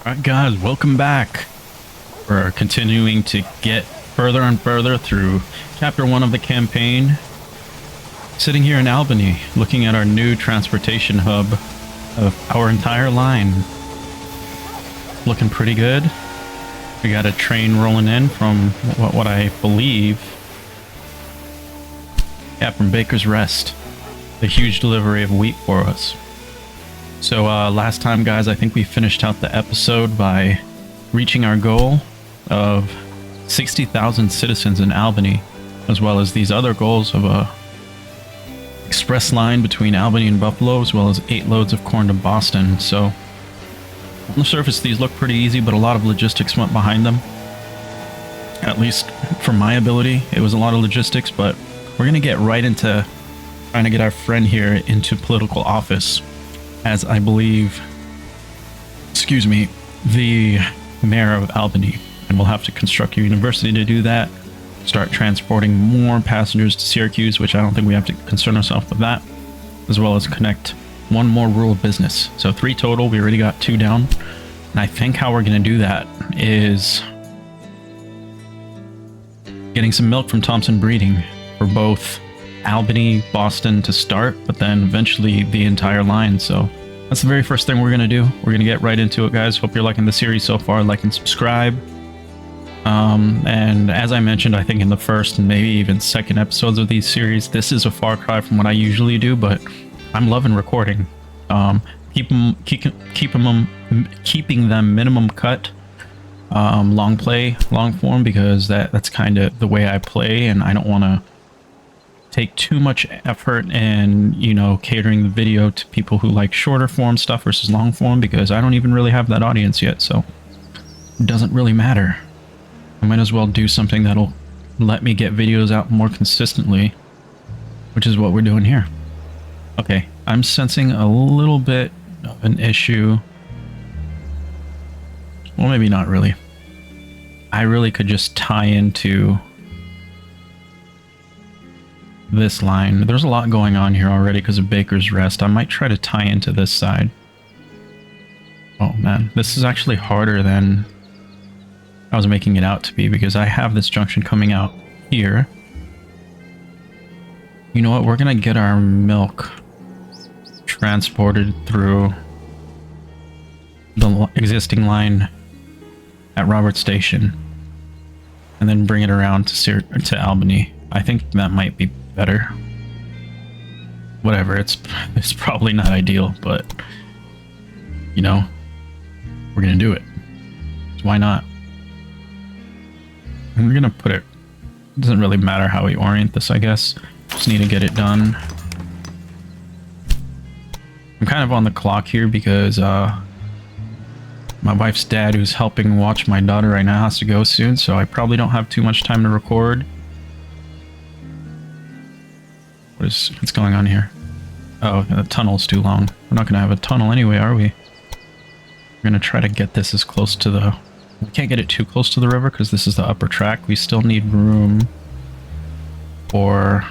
Alright guys, welcome back. We're continuing to get further and further through chapter 1 of the campaign. Sitting here in Albany, looking at our new transportation hub of our entire line. Looking pretty good. We got a train rolling in from what I believe, from Baker's Rest. A huge delivery of wheat for us. So last time, guys, I think we finished out the episode by reaching our goal of 60,000 citizens in Albany, as well as these other goals of a express line between Albany and Buffalo, as well as 8 loads of corn to Boston. So on the surface, these look pretty easy, but a lot of logistics went behind them. At least for my ability, it was a lot of logistics, but we're going to get right into trying to get our friend here into political office, as I believe, the mayor of Albany, and we'll have to construct a university to do that, start transporting more passengers to Syracuse, which I don't think we have to concern ourselves with that, as well as connect one more rural business. So 3 total, we already got 2 down, and I think how we're going to do that is getting some milk from Thompson Breeding for both Albany, Boston to start, but then eventually the entire line. So that's the very first thing we're going to do. We're going to get right into it, guys. Hope you're liking the series so far. Like and subscribe. And as I mentioned, I think in the first and maybe even second episodes of these series, this is a far cry from what I usually do, but I'm loving recording. Keeping them minimum cut, long play, long form, because that's kind of the way I play, and I don't want to take too much effort in, catering the video to people who like shorter form stuff versus long form, because I don't even really have that audience yet, so it doesn't really matter. I might as well do something that'll let me get videos out more consistently, which is what we're doing here. Okay, I'm sensing a little bit of an issue. Well, maybe not really. I really could just tie into this line. There's a lot going on here already because of Baker's Rest. I might try to tie into this side. Oh man, this is actually harder than I was making it out to be, because I have this junction coming out here. You know what, we're gonna get our milk transported through the existing line at Robert Station and then bring it around to Albany. I think that might be better. Whatever, it's probably not ideal, but we're gonna do it. So why not? And we're gonna put it, doesn't really matter how we orient this, I guess. Just need to get it done. I'm kind of on the clock here because my wife's dad, who's helping watch my daughter right now, has to go soon, so I probably don't have too much time to record. What's going on here? Oh, the tunnel's too long. We're not gonna have a tunnel anyway, are we? We're gonna try to get this as close to the... We can't get it too close to the river because this is the upper track. We still need room for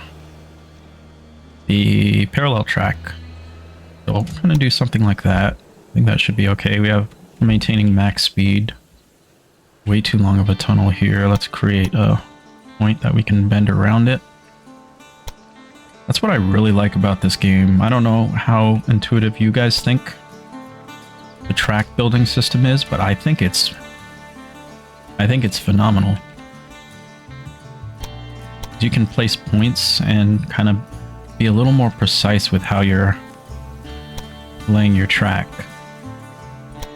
the parallel track. So we're gonna do something like that. I think that should be okay. We have maintaining max speed. Way too long of a tunnel here. Let's create a point that we can bend around it. That's what I really like about this game. I don't know how intuitive you guys think the track building system is, but I think it's phenomenal. You can place points and kind of be a little more precise with how you're laying your track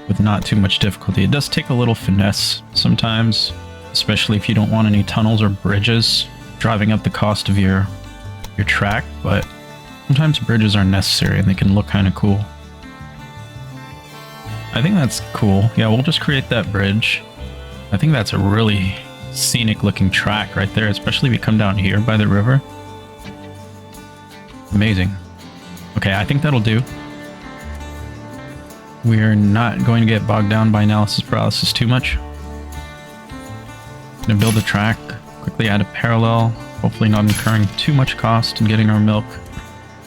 with not too much difficulty. It does take a little finesse sometimes, especially if you don't want any tunnels or bridges driving up the cost of your track, but sometimes bridges are necessary and they can look kind of cool. I think that's cool. Yeah, we'll just create that bridge. I think that's a really scenic looking track right there, especially if we come down here by the river. Amazing. Okay, I think that'll do. We're not going to get bogged down by analysis paralysis too much. Gonna build a track, quickly add a parallel, hopefully not incurring too much cost and getting our milk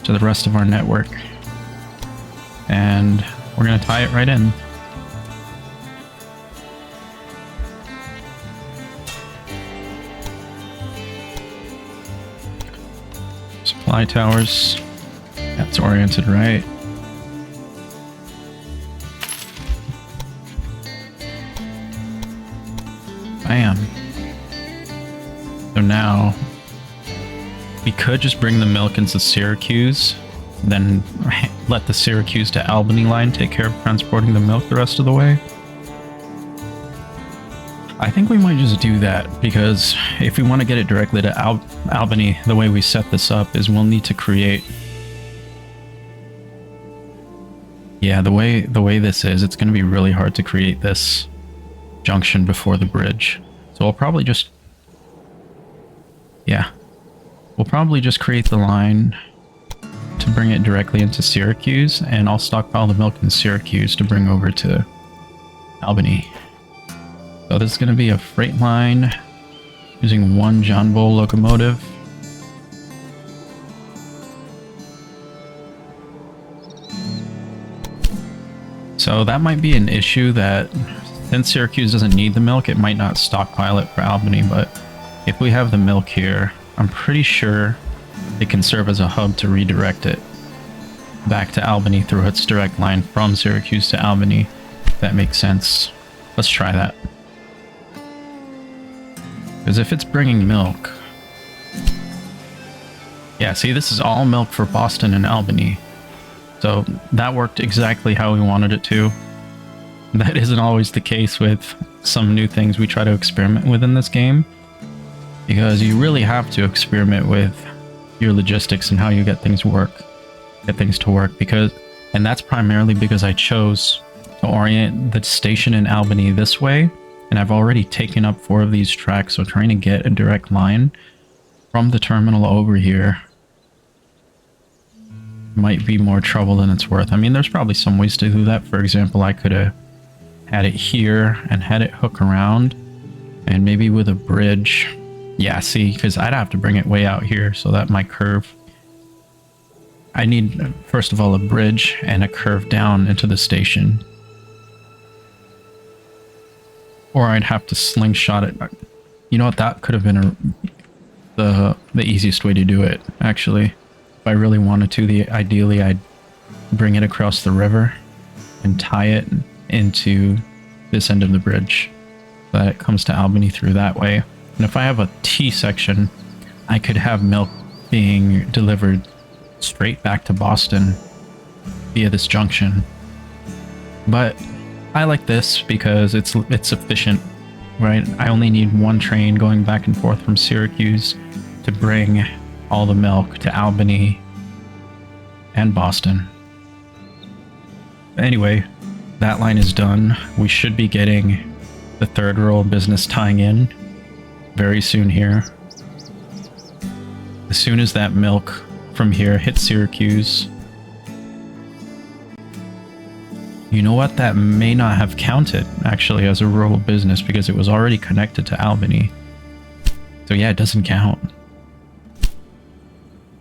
to the rest of our network. And we're going to tie it right in. supply towers. That's oriented right. Bam. So now we could just bring the milk into Syracuse, then let the Syracuse to Albany line take care of transporting the milk the rest of the way. I think we might just do that, because if we want to get it directly to Albany, the way we set this up is we'll need to create... Yeah, the way this is, it's going to be really hard to create this junction before the bridge. So we'll probably just... Yeah. We'll probably just create the line to bring it directly into Syracuse, and I'll stockpile the milk in Syracuse to bring over to Albany. So this is going to be a freight line using one John Bull locomotive. So that might be an issue, that since Syracuse doesn't need the milk, it might not stockpile it for Albany, but if we have the milk here, I'm pretty sure it can serve as a hub to redirect it back to Albany through its direct line from Syracuse to Albany, if that makes sense. Let's try that. Because if it's bringing milk... Yeah, see, this is all milk for Boston and Albany. So that worked exactly how we wanted it to. That isn't always the case with some new things we try to experiment with in this game, because you really have to experiment with your logistics and how you get things to work, because, and that's primarily because I chose to orient the station in Albany this way, and I've already taken up 4 of these tracks, so trying to get a direct line from the terminal over here might be more trouble than it's worth. I mean, there's probably some ways to do that. For example, I could have had it here and had it hook around, and maybe with a bridge. Yeah, see, because I'd have to bring it way out here so that my curve... I need, first of all, a bridge and a curve down into the station. Or I'd have to slingshot it. You know what, that could have been the easiest way to do it, actually. If I really wanted to, ideally I'd bring it across the river and tie it into this end of the bridge so that it comes to Albany through that way. And if I have a T section, I could have milk being delivered straight back to Boston via this junction. But I like this because it's efficient, right? I only need one train going back and forth from Syracuse to bring all the milk to Albany and Boston. Anyway, that line is done. We should be getting the third rural business tying in very soon here. As soon as that milk from here hits Syracuse. You know what? That may not have counted actually as a rural business because it was already connected to Albany. So yeah, it doesn't count.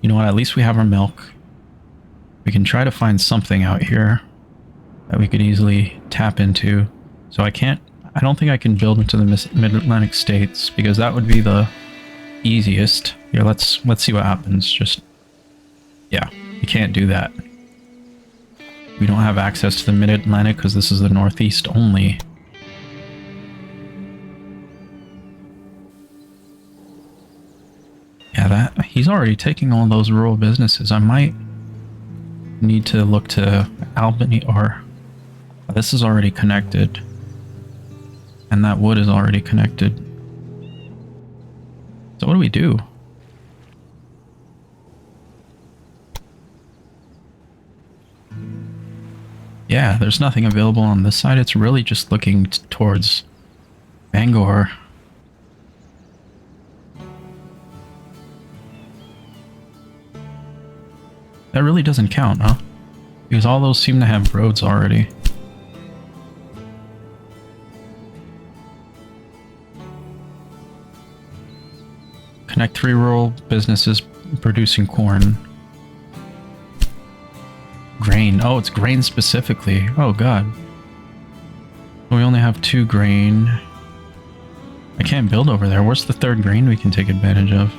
You know what? At least we have our milk. We can try to find something out here that we could easily tap into. So I don't think I can build into the Mid-Atlantic states because that would be the easiest. Here, let's see what happens. Yeah, you can't do that. We don't have access to the Mid-Atlantic because this is the Northeast only. Yeah, he's already taking all those rural businesses. I might need to look to Albany, or this is already connected. And that wood is already connected. So what do we do? Yeah, there's nothing available on this side. It's really just looking towards Bangor. That really doesn't count, huh? Because all those seem to have roads already. Connect 3 rural businesses producing corn. Grain. Oh, it's grain specifically. Oh, God. We only have 2 grain. I can't build over there. Where's the 3rd grain we can take advantage of?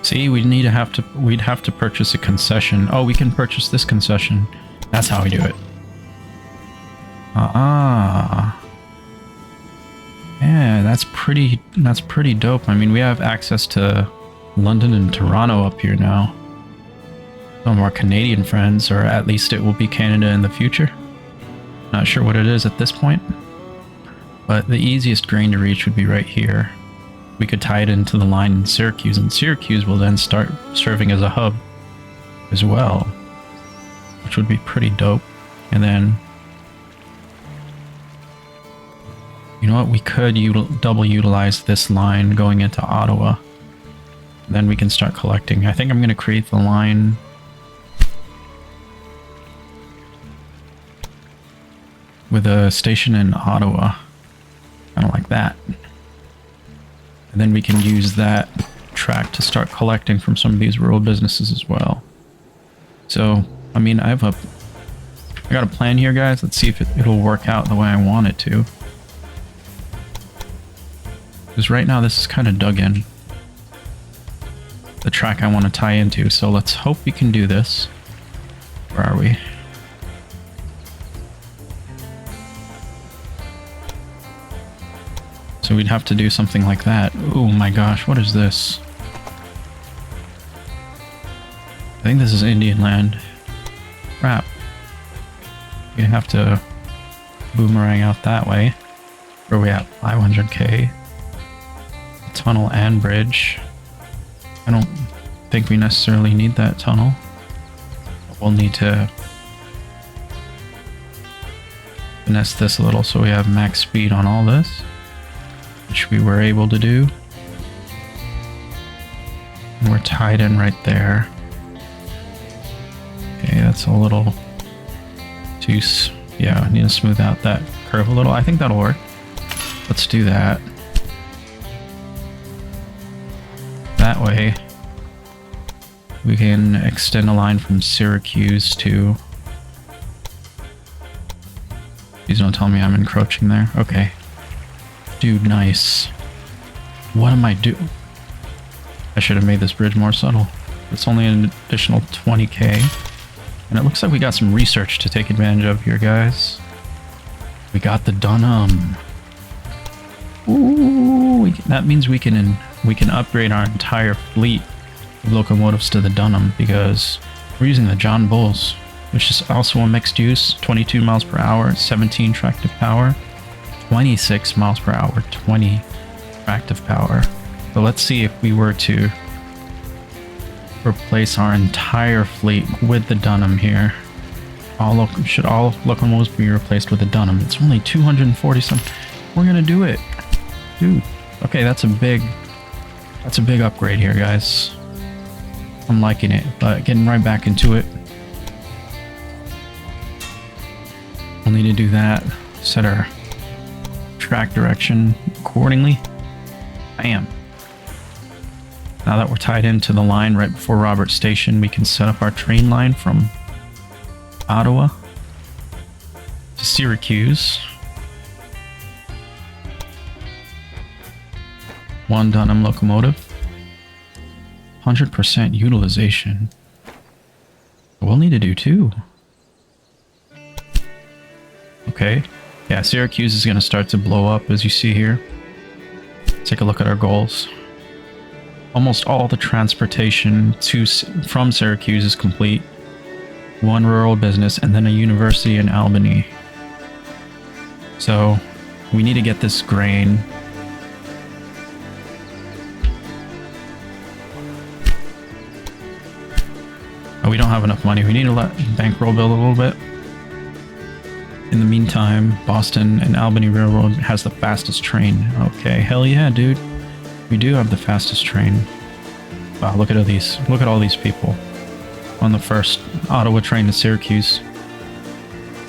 See, we'd have to purchase a concession. Oh, we can purchase this concession. That's how we do it. Yeah, that's pretty dope. I mean, we have access to London and Toronto up here now. Some of our Canadian friends, or at least it will be Canada in the future. Not sure what it is at this point. But the easiest grain to reach would be right here. We could tie it into the line in Syracuse, and Syracuse will then start serving as a hub as well, which would be pretty dope. And then, you know what, we could double utilize this line going into Ottawa. Then we can start collecting. I think I'm going to create the line with a station in Ottawa, kind of like that. And then we can use that track to start collecting from some of these rural businesses as well. So, I mean, I got a plan here, guys. Let's see if it'll work out the way I want it to. Because right now this is kind of dug in, the track I want to tie into. So let's hope we can do this. Where are we? So we'd have to do something like that. Oh my gosh, what is this? I think this is Indian land. Crap. You're gonna have to boomerang out that way. Where are we at? 500k. Tunnel and bridge. I don't think we necessarily need that tunnel. We'll need to finesse this a little so we have max speed on all this, which we were able to do. And we're tied in right there. Okay, that's a little too... Yeah, I need to smooth out that curve a little. I think that'll work. Let's do that. That way, we can extend a line from Syracuse to... Please don't tell me I'm encroaching there. Okay. Dude, nice. What am I doing? I should have made this bridge more subtle. It's only an additional 20k. And it looks like we got some research to take advantage of here, guys. We got the Dunham. Ooh, that means we can upgrade our entire fleet of locomotives to the Dunham, because we're using the John Bulls, which is also a mixed use, 22 miles per hour, 17 tractive power, 26 miles per hour, 20 tractive power. So let's see if we were to replace our entire fleet with the Dunham here. Should all locomotives be replaced with the Dunham? It's only 240 something. We're gonna do it, dude. Okay, that's a big upgrade here, guys. I'm liking it, but getting right back into it. We'll need to do that. Set our track direction accordingly. Bam. Now that we're tied into the line right before Robert Station, we can set up our train line from Ottawa to Syracuse. One Dunham locomotive. 100% utilization. We'll need to do two. Okay. Yeah, Syracuse is going to start to blow up, as you see here. Take a look at our goals. Almost all the transportation from Syracuse is complete. One rural business and then a university in Albany. So we need to get this grain. Oh, we don't have enough money. We need to let bankroll build a little bit. In the meantime, Boston and Albany Railroad has the fastest train. Okay, hell yeah, dude. We do have the fastest train. Wow, look at all these people on the first Ottawa train to Syracuse.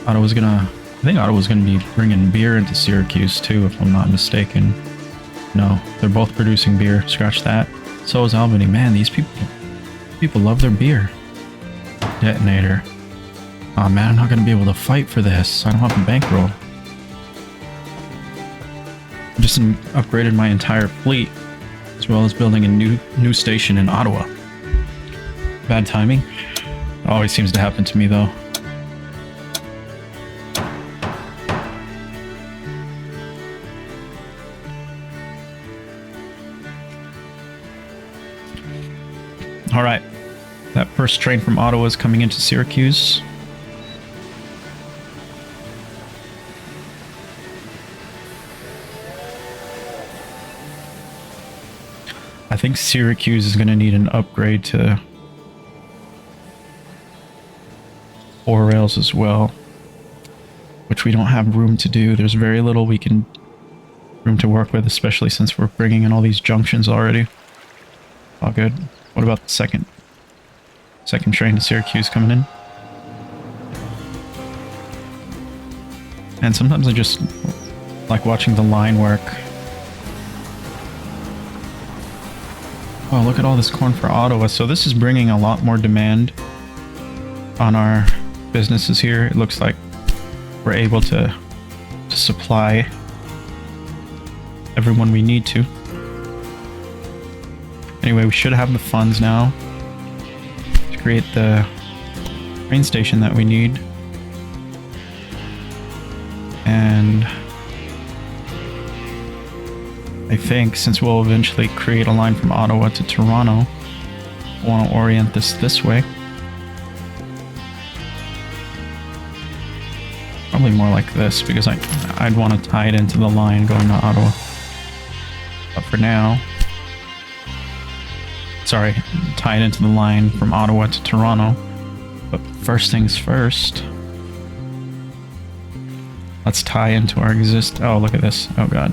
I think Ottawa's gonna be bringing beer into Syracuse too, if I'm not mistaken. No, they're both producing beer. Scratch that. So is Albany. Man, these people love their beer. Detonator. Oh man, I'm not gonna be able to fight for this. I don't have a bankroll. I just upgraded my entire fleet. Because well as building a new station in Ottawa. Bad timing. Always seems to happen to me though. All right, that first train from Ottawa is coming into Syracuse. I think Syracuse is going to need an upgrade to 4 rails as well, which we don't have room to do. There's very little room to work with, especially since we're bringing in all these junctions already. All good. What about the second train to Syracuse coming in? And sometimes I just like watching the line work. Oh, look at all this corn for Ottawa. So this is bringing a lot more demand on our businesses here. It looks like we're able to supply everyone we need to. Anyway, we should have the funds now to create the train station that we need. And I think since we'll eventually create a line from Ottawa to Toronto, I want to orient this way. Probably more like this, because I'd want to tie it into the line going to Ottawa. But for now, sorry, tie it into the line from Ottawa to Toronto. But first things first, let's tie into our oh, look at this. Oh god.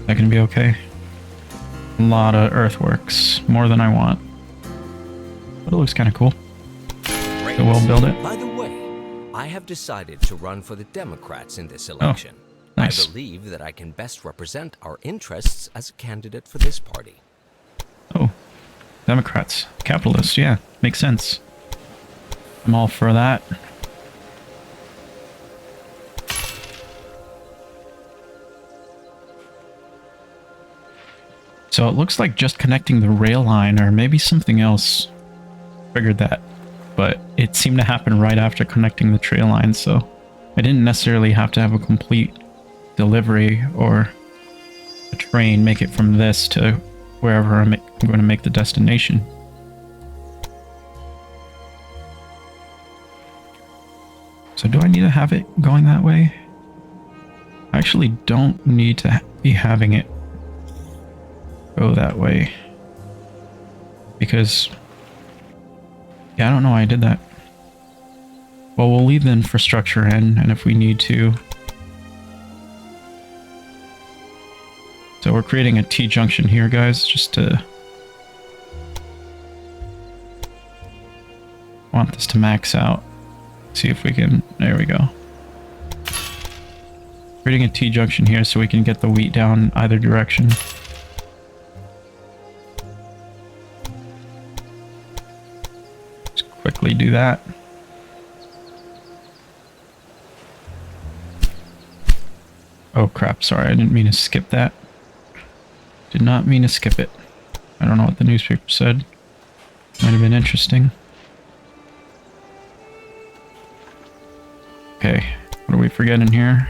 That can be okay. A lot of earthworks, more than I want. But it looks kind of cool. So we'll build it. By the way, I have decided to run for the Democrats in this election. Oh, nice. I believe that I can best represent our interests as a candidate for this party. Oh, Democrats, capitalists, yeah, makes sense. I'm all for that. So it looks like just connecting the rail line or maybe something else triggered that, but it seemed to happen right after connecting the trail line, so I didn't necessarily have to have a complete delivery or a train make it from this to wherever I'm going to make the destination. So do I need to have it going that way? I actually don't need to be having it go that way, because yeah, I don't know why I did that. Well, we'll leave the infrastructure in, and if we need to. So we're creating a T-junction here, guys, just to want this to max out. See if we can, there we go. Creating a T-junction here so we can get the wheat down either direction. Quickly do that. Oh crap, sorry, I didn't mean to skip that. Did not mean to skip it. I don't know what the newspaper said. Might have been interesting. Okay, what are we forgetting here?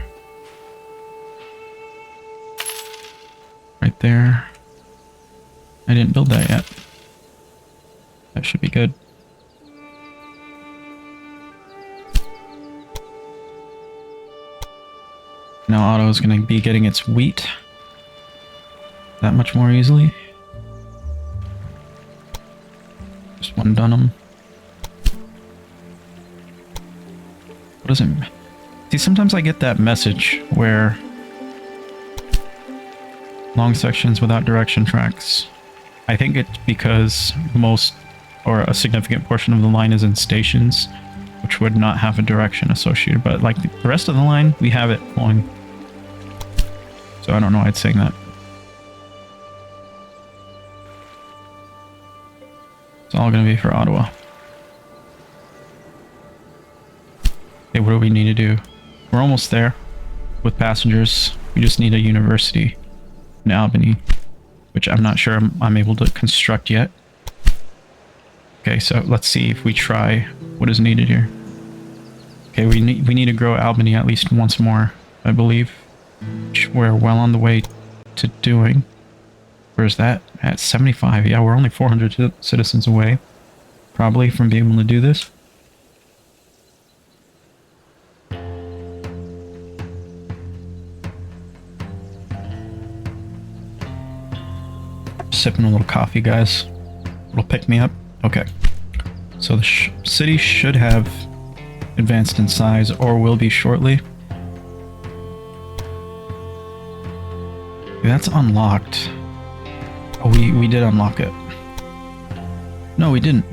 Right there. I didn't build that yet. That should be good. Now Otto is going to be getting its wheat that much more easily. Just one Dunham. What does it... See, sometimes I get that message where long sections without direction tracks. I think it's because most or a significant portion of the line is in stations, which would not have a direction associated, but like the rest of the line, we have it flowing. So I don't know why it's saying that. It's all going to be for Ottawa. Okay, what do we need to do? We're almost there with passengers. We just need a university in Albany, which I'm not sure I'm able to construct yet. Okay, so let's see if we try what is needed here. Okay, we need to grow Albany at least once more, I believe, which we're well on the way to doing. Where's that? At 75. Yeah, we're only 400 citizens away, probably, from being able to do this. Sipping a little coffee, guys. It'll pick me up. Okay. So the city should have advanced in size, or will be shortly. That's unlocked. Oh, we did unlock it. No, we didn't.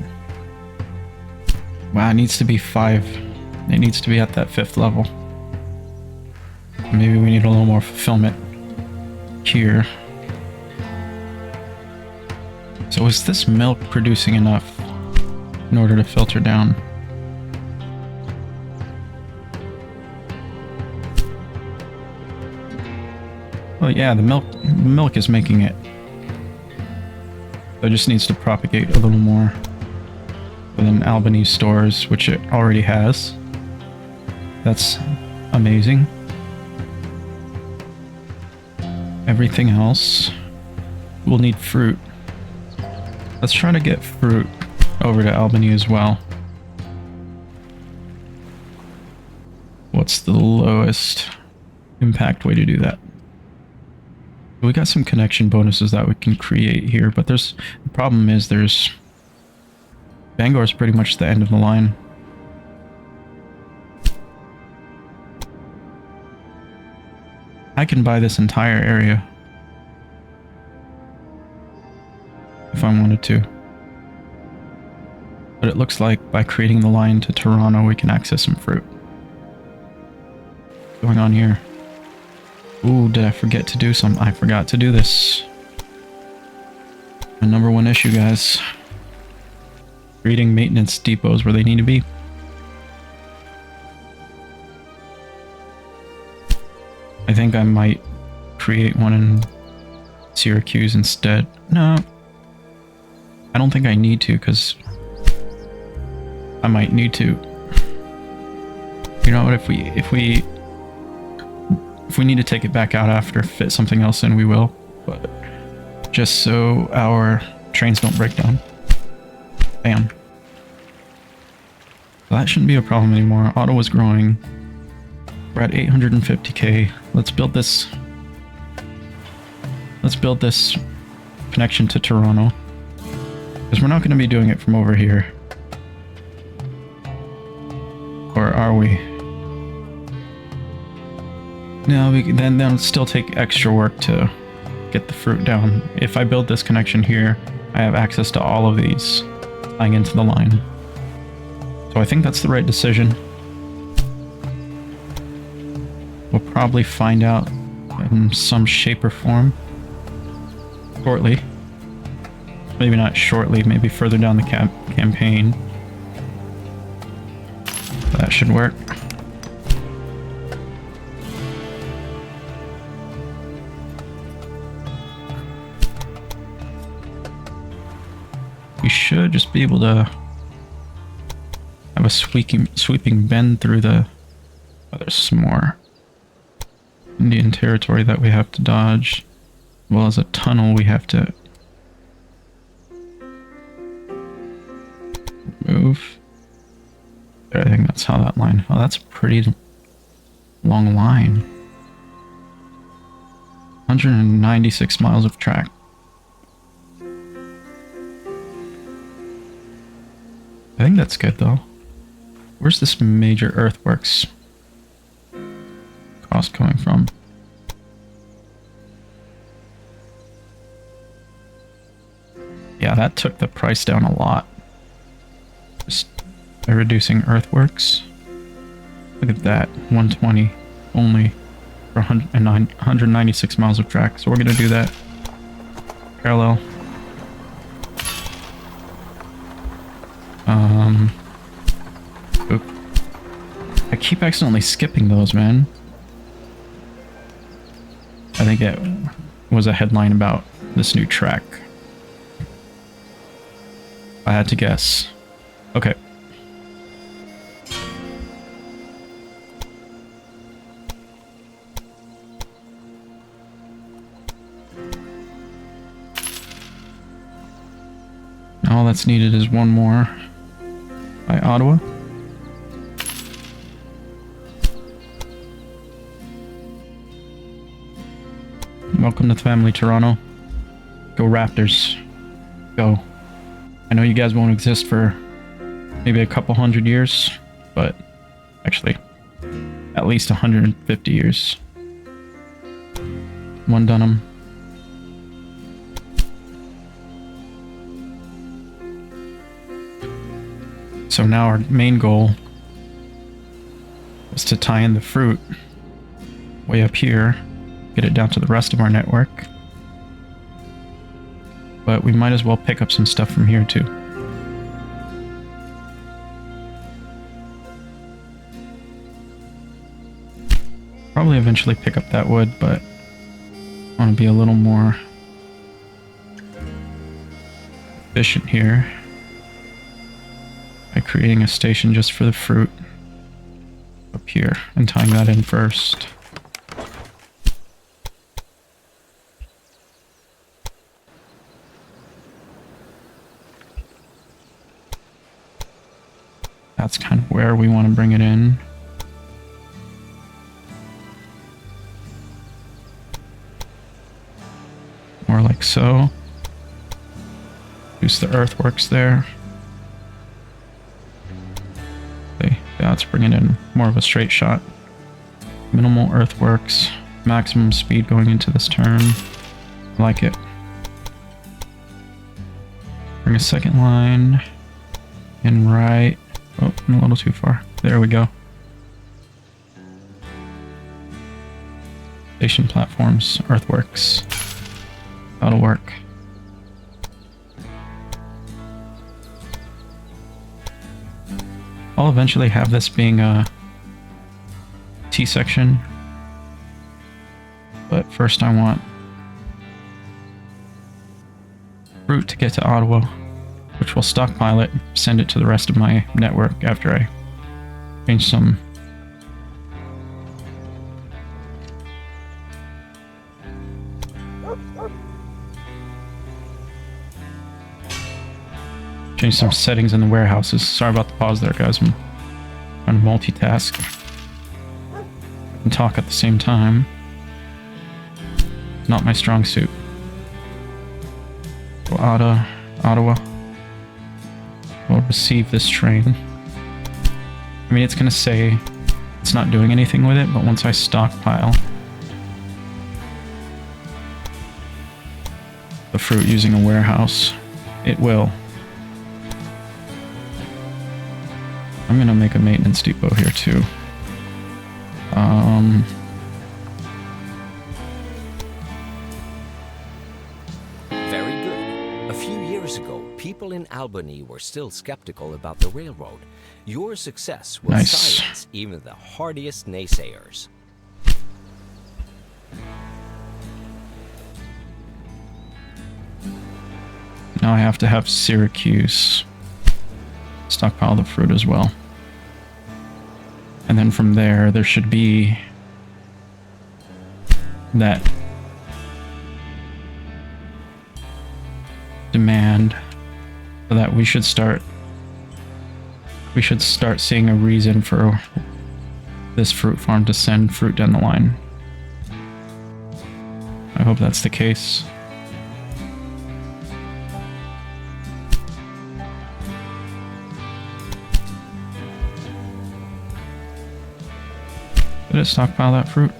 Wow, it needs to be 5. It needs to be at that 5th level. Maybe we need a little more fulfillment here. So is this milk producing enough in order to filter down? Well, yeah, the milk is making it. So it just needs to propagate a little more within Albany stores, which it already has. That's amazing. Everything else will need fruit. Let's try to get fruit over to Albany as well. What's the lowest impact way to do that? We got some connection bonuses that we can create here, but the problem is Bangor is pretty much the end of the line. I can buy this entire area if I wanted to. But it looks like by creating the line to Toronto, we can access some fruit. What's going on here? Ooh, did I forget to do some? I forgot to do this. My number one issue, guys. Creating maintenance depots where they need to be. I think I might create one in Syracuse instead. No. I don't think I need to, because I might need to. You know what, if we need to take it back out after, fit something else in, we will. But just so our trains don't break down. Bam. Well, that shouldn't be a problem anymore. Ottawa's growing. We're at 850k. Let's build this. Let's build this connection to Toronto. Because we're not going to be doing it from over here. Or are we? No, then that'll still take extra work to get the fruit down. If I build this connection here, I have access to all of these tying into the line. So I think that's the right decision. We'll probably find out in some shape or form shortly. Maybe not shortly, maybe further down the campaign. That should work. We should just be able to have a sweeping bend through the... Oh, there's some more Indian territory that we have to dodge, as well as a tunnel we have to move. I think that's how that line... Oh, that's a pretty long line. 196 miles of track. I think that's good, though. Where's this major earthworks cost coming from? Yeah, that took the price down a lot. Just by reducing earthworks. Look at that, 120 only for 196 miles of track. So we're gonna do that parallel. Oop. I keep accidentally skipping those, man. I think it was a headline about this new track. I had to guess. Okay. All that's needed is one more by Ottawa. Welcome to the family, Toronto. Go Raptors. Go. I know you guys won't exist for maybe a couple hundred years, but actually, at least 150 years. One Dunham. So now our main goal is to tie in the fruit way up here, get it down to the rest of our network. But we might as well pick up some stuff from here too. Probably eventually pick up that wood, but I want to be a little more efficient here by creating a station just for the fruit up here and tying that in first. That's kind of where we want to bring it in. More like so. Use the earthworks there. Okay, yeah, let's bring it in more of a straight shot. Minimal earthworks, maximum speed going into this turn. I like it. Bring a second line in right. Oh, I'm a little too far. There we go. Station platforms, earthworks. That'll work. I'll eventually have this being a T-section. But first I want fruit to get to Ottawa, which will stockpile it, send it to the rest of my network after I change some settings in the warehouses. Sorry about the pause there, guys. I'm trying to multitask and talk at the same time. Not my strong suit. So Ottawa will receive this train. I mean, it's gonna say it's not doing anything with it, but once I stockpile the fruit using a warehouse, it will. I'm gonna make a maintenance depot here too. Very good. A few years ago, people in Albany were still skeptical about the railroad. Your success will silence even the hardiest naysayers. Now I have to have Syracuse stockpile the fruit as well. And then from there, there should be that demand so that we should start seeing a reason for this fruit farm to send fruit down the line. I hope that's the case. Did it stockpile that fruit?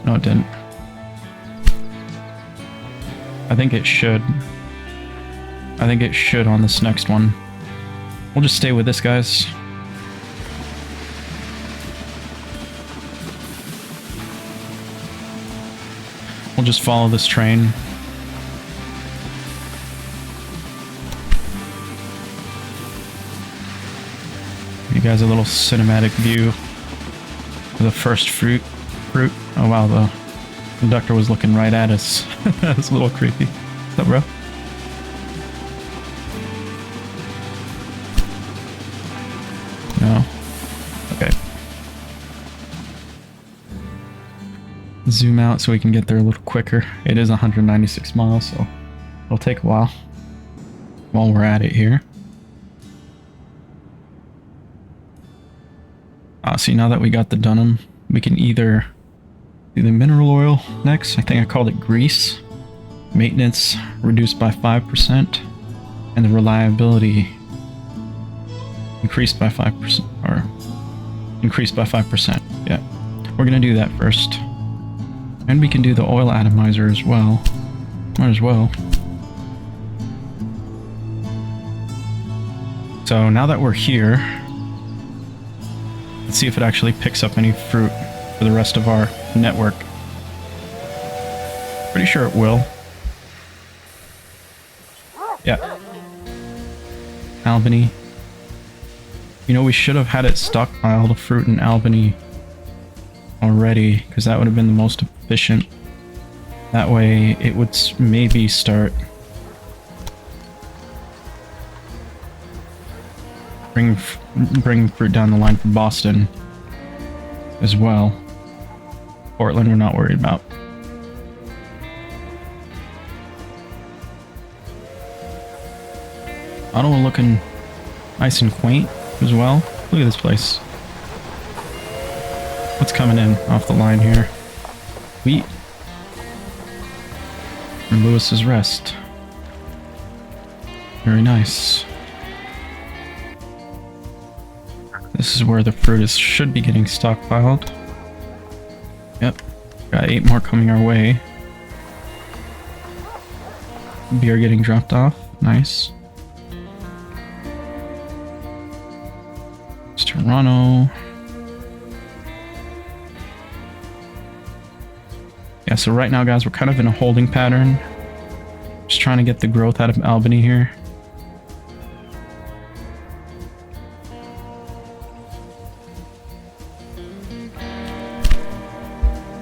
No, it didn't. I think it should. I think it should on this next one. We'll just stay with this, guys. We'll just follow this train. Give you guys a little cinematic view. The first fruit. Oh wow, the Conductor was looking right at us. That's a little creepy. What's up, bro? No. Okay. Zoom out so we can get there a little quicker. It is 196 miles, so it'll take a while while we're at it here. See, now that we got the Dunham, we can either do the mineral oil next. I think I called it grease. Maintenance reduced by 5%, and the reliability increased by 5%, or increased by 5%. Yeah, we're gonna do that first, and we can do the oil atomizer as well. Might as well. So now that we're here, let's see if it actually picks up any fruit for the rest of our network. Pretty sure it will. Yeah. Albany. You know, we should have had it stockpiled, the fruit in Albany already, because that would have been the most efficient. That way it would maybe start bring fruit down the line for Boston as well. Portland we're not worried about. Ottawa looking nice and quaint as well. Look at this place. What's coming in off the line here? Wheat. From Lewis's Rest. Very nice. This is where the fruit should be getting stockpiled. Yep. Got 8 more coming our way. Beer getting dropped off. Nice. It's Toronto. Yeah, so right now, guys, we're kind of in a holding pattern. Just trying to get the growth out of Albany here.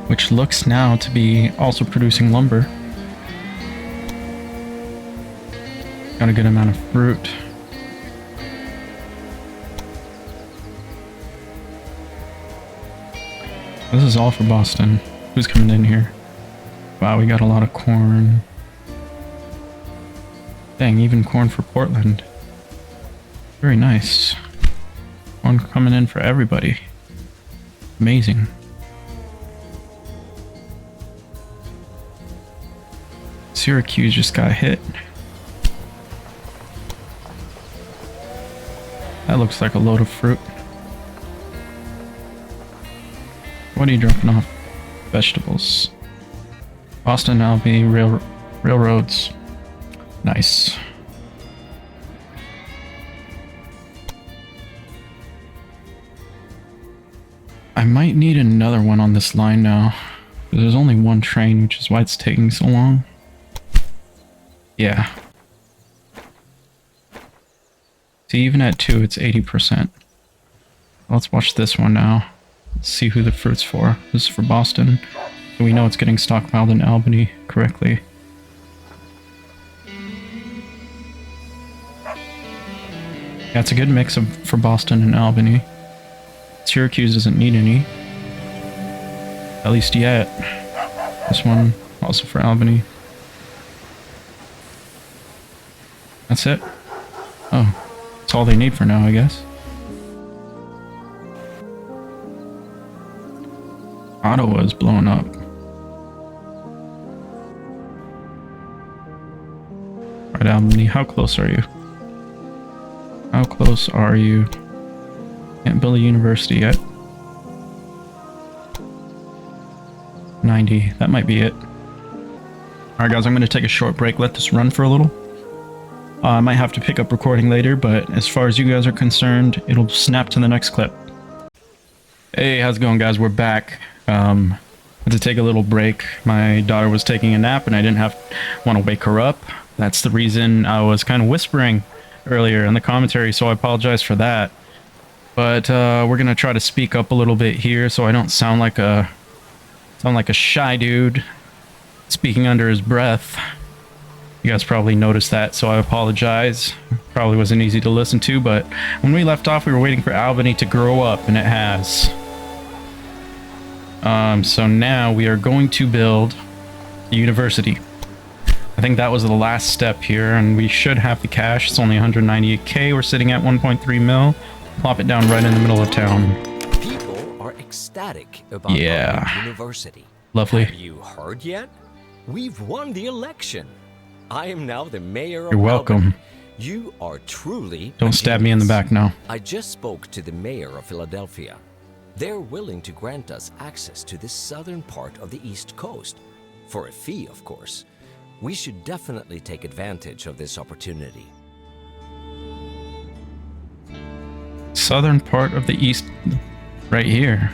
Which looks now to be also producing lumber. Got a good amount of fruit. This is all for Boston. Who's coming in here? Wow, we got a lot of corn. Dang, even corn for Portland. Very nice. Corn coming in for everybody. Amazing. Syracuse just got hit. That looks like a load of fruit. What are you dropping off? Vegetables. Boston, Albany, railroads. Nice. I might need another one on this line now. There's only one train, which is why it's taking so long. Yeah. See, even at 2, it's 80%. Let's watch this one now. Let's see who the fruit's for. This is for Boston. So we know it's getting stockpiled in Albany correctly. Yeah, it's a good mix for Boston and Albany. Syracuse doesn't need any. At least yet. This one also for Albany. That's it? Oh, that's all they need for now, I guess. Ottawa is blowing up. Alright, Albany, how close are you? How close are you? Can't build a university yet. 90, that might be it. Alright guys, I'm going to take a short break, let this run for a little. I might have to pick up recording later, but as far as you guys are concerned, it'll snap to the next clip. Hey, how's it going, guys? We're back. Had to take a little break. My daughter was taking a nap and I didn't want to wake her up. That's the reason I was kind of whispering earlier in the commentary, so I apologize for that. But we're going to try to speak up a little bit here so I don't sound like a Sound like a shy dude speaking under his breath. You guys probably noticed that, so I apologize. Probably wasn't easy to listen to, but when we left off, we were waiting for Albany to grow up, and it has. So now we are going to build a university. I think that was the last step here, and we should have the cash. It's only 198k. We're sitting at 1.3 mil. Plop it down right in the middle of town. People are ecstatic about our university. Lovely. Have you heard yet? We've won the election. I am now the mayor of You're welcome. Albany. You are truly Don't stab me in the back now. I just spoke to the mayor of Philadelphia. They're willing to grant us access to the southern part of the East Coast. For a fee, of course. We should definitely take advantage of this opportunity. Southern part of the East, right here.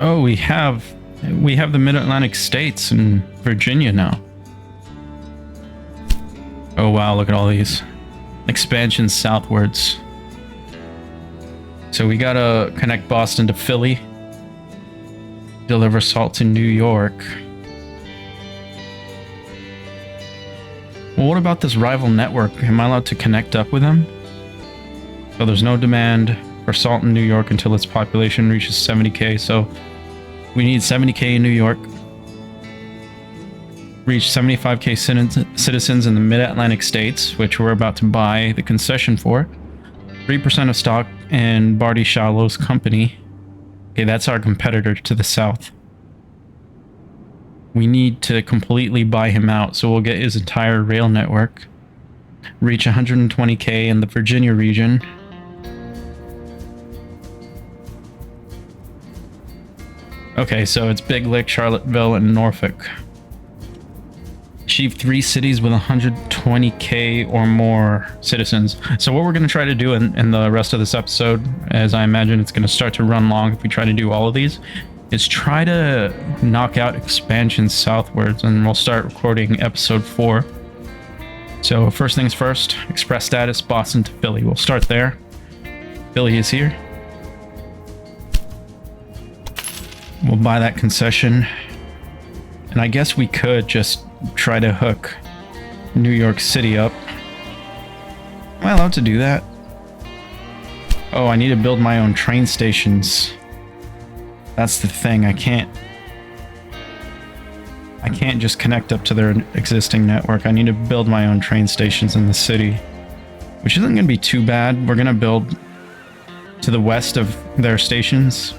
Oh, we have the Mid-Atlantic states in Virginia now. Oh wow, look at all these expansions southwards. So we gotta connect Boston to Philly, deliver salt to New York. Well, what about this rival network? Am I allowed to connect up with them? So there's no demand for salt in New York until its population reaches 70k. So we need 70k in New York. Reach 75k citizens in the Mid-Atlantic states, which we're about to buy the concession for. 3% of stock in Barty Shallow's company. Okay, that's our competitor to the south. We need to completely buy him out, so we'll get his entire rail network. Reach 120k in the Virginia region. Okay, so it's Big Lick, Charlottesville, and Norfolk. Achieve 3 cities with 120k or more citizens. So what we're going to try to do in the rest of this episode, as I imagine it's going to start to run long if we try to do all of these, is try to knock out expansion southwards, and we'll start recording episode 4. So first things first, express status, Boston to Philly. We'll start there. Philly is here. We'll buy that concession. And I guess we could just try to hook New York City up. Am I allowed to do that? Oh, I need to build my own train stations. That's the thing. I can't just connect up to their existing network. I need to build my own train stations in the city, which isn't going to be too bad. We're going to build to the west of their stations.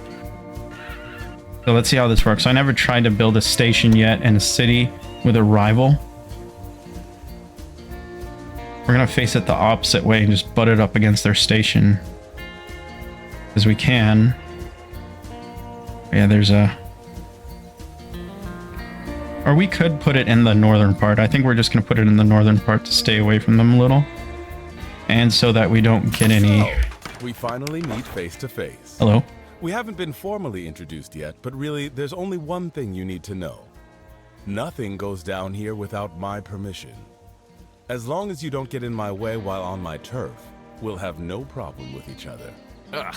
So let's see how this works. I never tried to build a station yet in a city with a rival. We're going to face it the opposite way and just butt it up against their station as we can. Yeah, there's a... Or we could put it in the northern part. I think we're just going to put it in the northern part to stay away from them a little. And so that we don't get any... So, we finally meet face to face. Hello. We haven't been formally introduced yet, but really, there's only one thing you need to know. Nothing goes down here without my permission. As long as you don't get in my way while on my turf, we'll have no problem with each other. Ugh,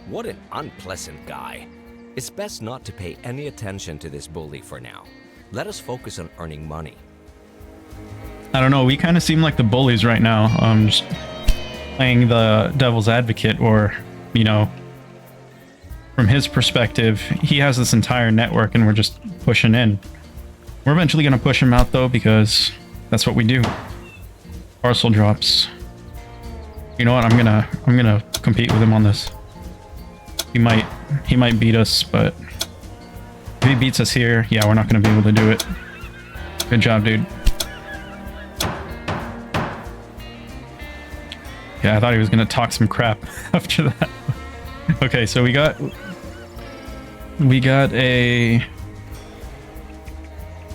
what an unpleasant guy. It's best not to pay any attention to this bully for now. Let us focus on earning money. I don't know, we kind of seem like the bullies right now. Just playing the devil's advocate, or, you know, from his perspective, he has this entire network and we're just pushing in. We're eventually going to push him out though, because that's what we do. Parcel drops. You know what? I'm gonna compete with him on this. He might beat us, but if he beats us here, yeah, we're not gonna be able to do it. Good job, dude. Yeah, I thought he was gonna talk some crap after that. Okay, so we got a...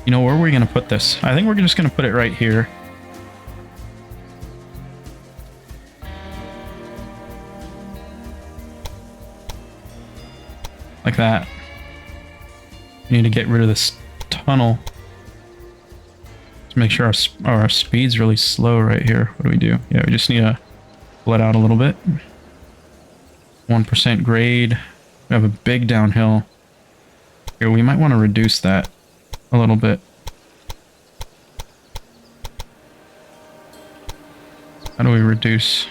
You know, where are we gonna put this? I think we're just gonna put it right here. Like that. We need to get rid of this tunnel. Let's make sure our speed's really slow right here. What do we do? Yeah, we just need to pull it out a little bit. 1% grade. We have a big downhill. Here, we might want to reduce that a little bit. How do we reduce?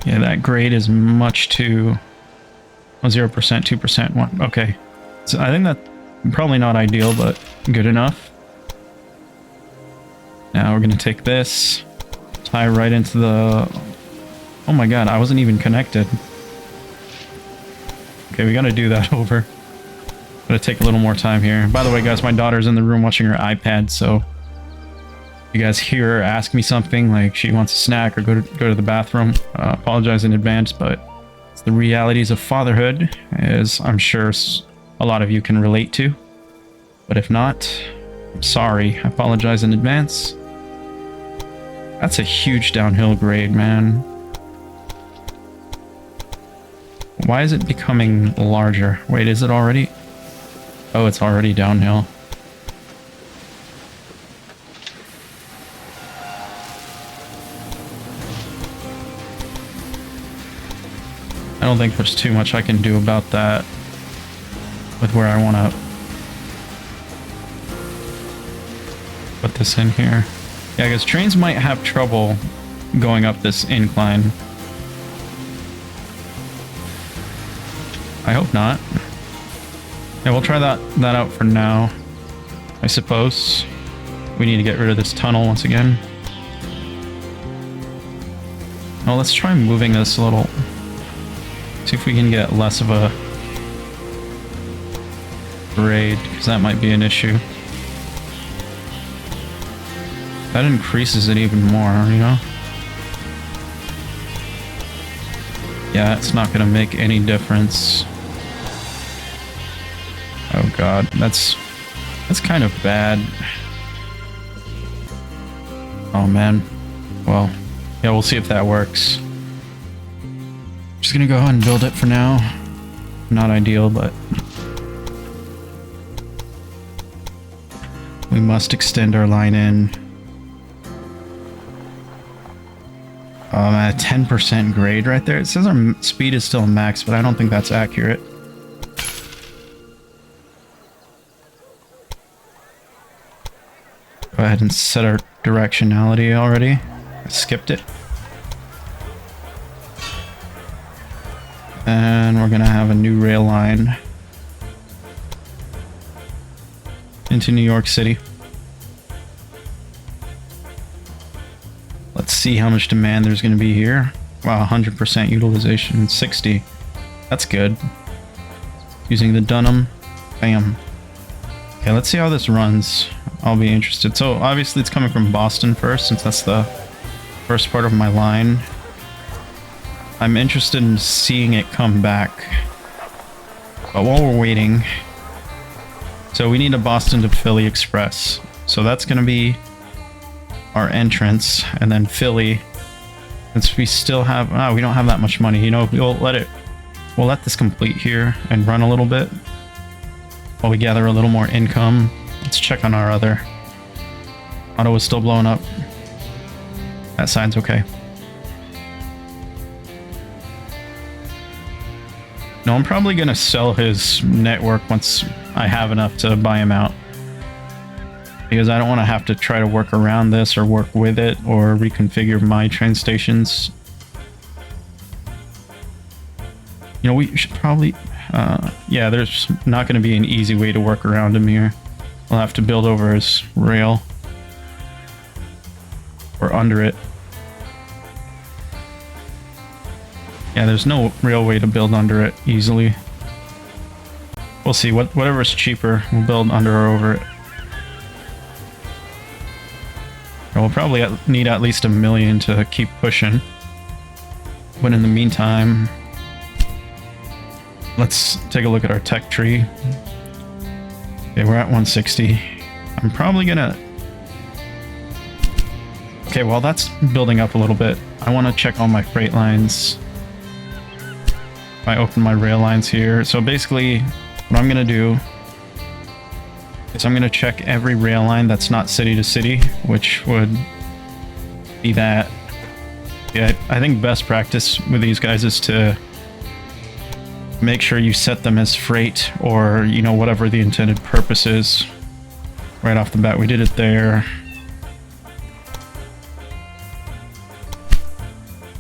Yeah, that grade is much too... Oh, 0%, 2%, 1. Okay. So I think that's probably not ideal, but good enough. Now we're going to take this, tie right into the... Oh my god, I wasn't even connected. Okay, we got to do that over. Gonna take a little more time here. By the way, guys, my daughter's in the room watching her iPad, so... You guys hear her ask me something, like she wants a snack or go to the bathroom. Apologize in advance, but it's the realities of fatherhood, as I'm sure a lot of you can relate to. But if not, I'm sorry. I apologize in advance. That's a huge downhill grade, man. Why is it becoming larger? Wait, is it already? Oh, it's already downhill. I don't think there's too much I can do about that with where I want to put this in here. Yeah, because trains might have trouble going up this incline. I hope not. Yeah, we'll try that out for now, I suppose. We need to get rid of this tunnel once again. Well, let's try moving this a little. See if we can get less of a grade, because that might be an issue. That increases it even more, you know? Yeah, it's not gonna make any difference. Oh god, that's kind of bad. Oh man. Well, yeah, we'll see if that works. Just gonna go ahead and build it for now. Not ideal, but we must extend our line in. I'm at a 10% grade right there. It says our speed is still max, but I don't think that's accurate. Go ahead and set our directionality already. I skipped it. And we're gonna have a new rail line into New York City. Let's see how much demand there's gonna be here. Wow, 100% utilization, 60. That's good. Using the Dunham. Bam. Okay, let's see how this runs. I'll be interested. So obviously it's coming from Boston first, since that's the first part of my line. I'm interested in seeing it come back. But while we're waiting... So we need a Boston to Philly Express. So that's going to be our entrance. And then Philly... Since we still have... we don't have that much money. You know, we'll let this complete here and run a little bit. While we gather a little more income. Let's check on our other... Auto is still blowing up. That side's okay. No, I'm probably going to sell his network once I have enough to buy him out. Because I don't want to have to try to work around this or work with it or reconfigure my train stations. You know, we should probably... yeah, there's not going to be an easy way to work around him here. We'll have to build over his rail. Or under it. Yeah, there's no real way to build under it easily. We'll see. Whatever's cheaper, we'll build under or over it. And we'll probably need at least 1 million to keep pushing. But in the meantime, let's take a look at our tech tree. Okay, we're at 160. I'm probably gonna... Okay, well that's building up a little bit. I want to check all my freight lines. If I open my rail lines here. So basically, what I'm going to do is I'm going to check every rail line that's not city to city, which would be that. Yeah, I think best practice with these guys is to make sure you set them as freight or, you know, whatever the intended purpose is. Right off the bat, we did it there.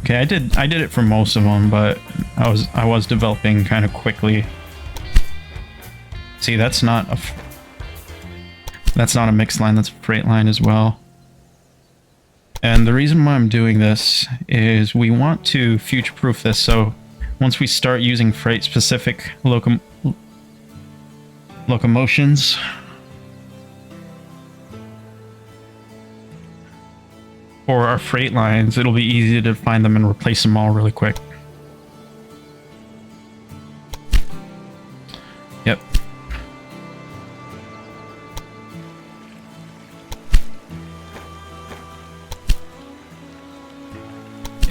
Okay, I did it for most of them, but I was developing kind of quickly. See, that's not a mixed line, that's a freight line as well. And the reason why I'm doing this is we want to future-proof this, so once we start using freight-specific locomotions, for our freight lines, it'll be easy to find them and replace them all really quick. Yep.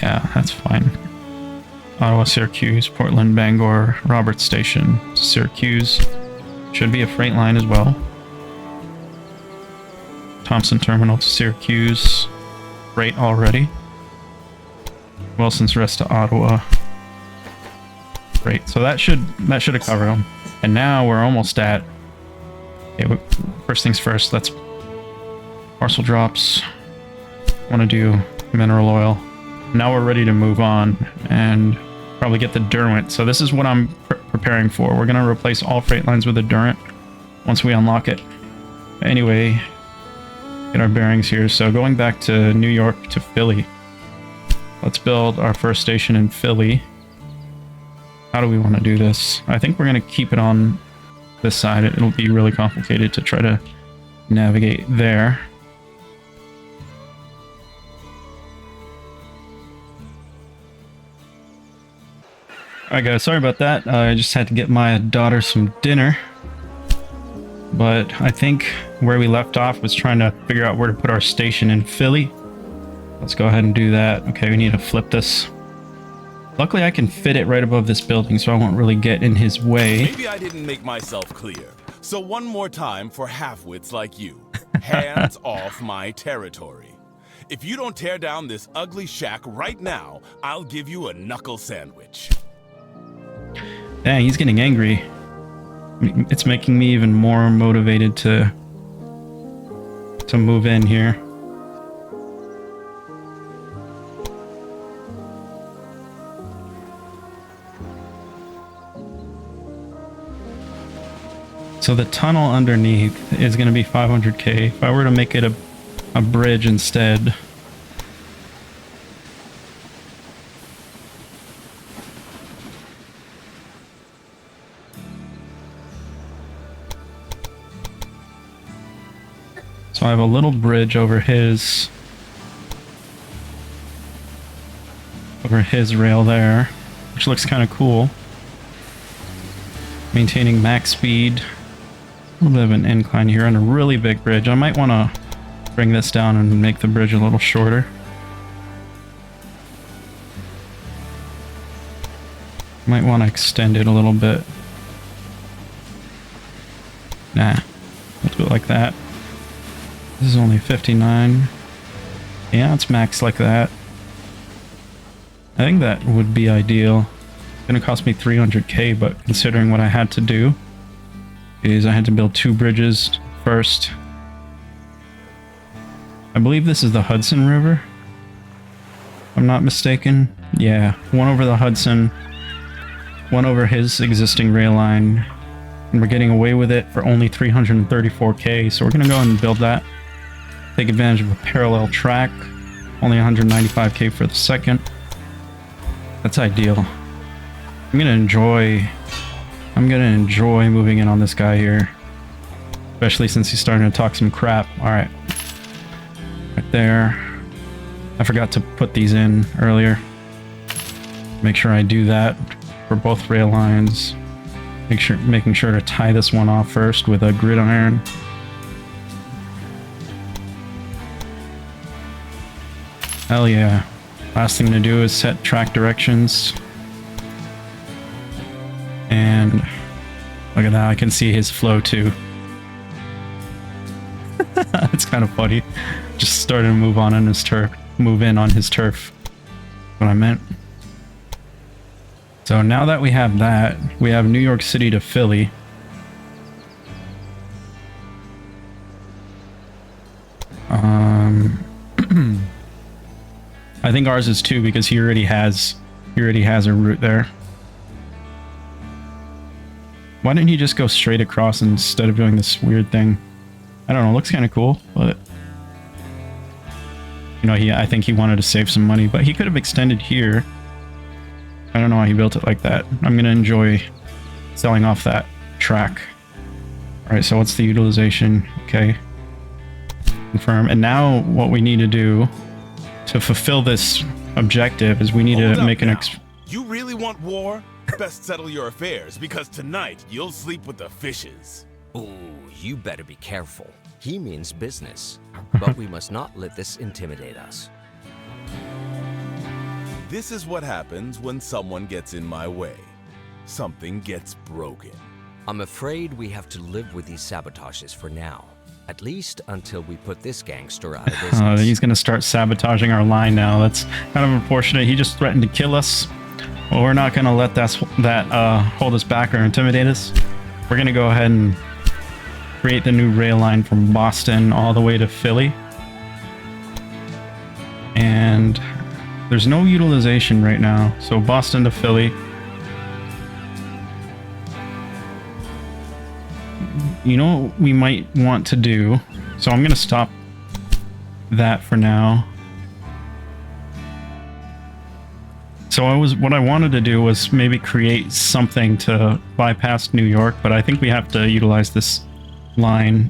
Yeah, that's fine. Ottawa, Syracuse, Portland, Bangor, Roberts Station, Syracuse. Should be a freight line as well. Thompson Terminal to Syracuse. Freight already. Wilson's Rest to Ottawa. Great. So that should cover them. And now we're almost at. Okay, first things first. Let's parcel drops. Want to do mineral oil. Now we're ready to move on and probably get the Derwent. So this is what I'm preparing for. We're gonna replace all freight lines with a Derwent once we unlock it. Anyway, get our bearings here. So going back to New York to Philly. Let's build our first station in Philly. How do we want to do this? I think we're going to keep it on this side. It'll be really complicated to try to navigate there. Alright guys, sorry about that. I just had to get my daughter some dinner. But I think where we left off was trying to figure out where to put our station in Philly. Let's go ahead and do that. Okay, we need to flip this. Luckily I can fit it right above this building, so I won't really get in his way. Maybe I didn't make myself clear. So one more time for half-wits like you. Hands off my territory. If you don't tear down this ugly shack right now, I'll give you a knuckle sandwich. Dang, he's getting angry. It's making me even more motivated to move in here. So the tunnel underneath is going to be 500k. If I were to make it a bridge instead, so I have a little bridge over his rail there, which looks kind of cool. Maintaining max speed. A little bit of an incline here on a really big bridge. I might want to bring this down and make the bridge a little shorter. Might want to extend it a little bit. Nah, we'll do it like that. This is only 59. Yeah, it's max like that. I think that would be ideal. It's gonna cost me 300k, but considering what I had to do is I had to build 2 bridges first. I believe this is the Hudson River, if I'm not mistaken. Yeah, one over the Hudson, one over his existing rail line, and we're getting away with it for only 334k, so we're gonna go ahead and build that. Take advantage of a parallel track, only 195k for the second. That's ideal. I'm gonna enjoy moving in on this guy here, especially since he's starting to talk some crap. All right, right there. I forgot to put these in earlier. Make sure I do that for both rail lines. Making sure to tie this one off first with a gridiron. Hell yeah. Last thing to do is set track directions. And look at that, I can see his flow too. It's kind of funny. Just started to move in on his turf. what I meant. So now that we have that, we have New York City to Philly. I think ours is 2 because he already has a route there. Why didn't he just go straight across instead of doing this weird thing? I don't know, it looks kind of cool, but you know, I think he wanted to save some money, but he could have extended here. I don't know why he built it like that. I'm gonna enjoy selling off that track. All right, so what's the utilization? Okay, confirm. And now what we need to do to fulfill this objective is we need to make an You really want war? Best settle your affairs, because tonight you'll sleep with the fishes. Ooh, you better be careful. He means business, but we must not let this intimidate us. This is what happens when someone gets in my way. Something gets broken. I'm afraid we have to live with these sabotages for now. At least until we put this gangster out of business. He's going to start sabotaging our line now. That's kind of unfortunate. He just threatened to kill us. Well, we're not going to let that hold us back or intimidate us. We're going to go ahead and create the new rail line from Boston all the way to Philly. And there's no utilization right now. So Boston to Philly. You know what we might want to do? So I'm going to stop that for now. So what I wanted to do was maybe create something to bypass New York, but I think we have to utilize this line.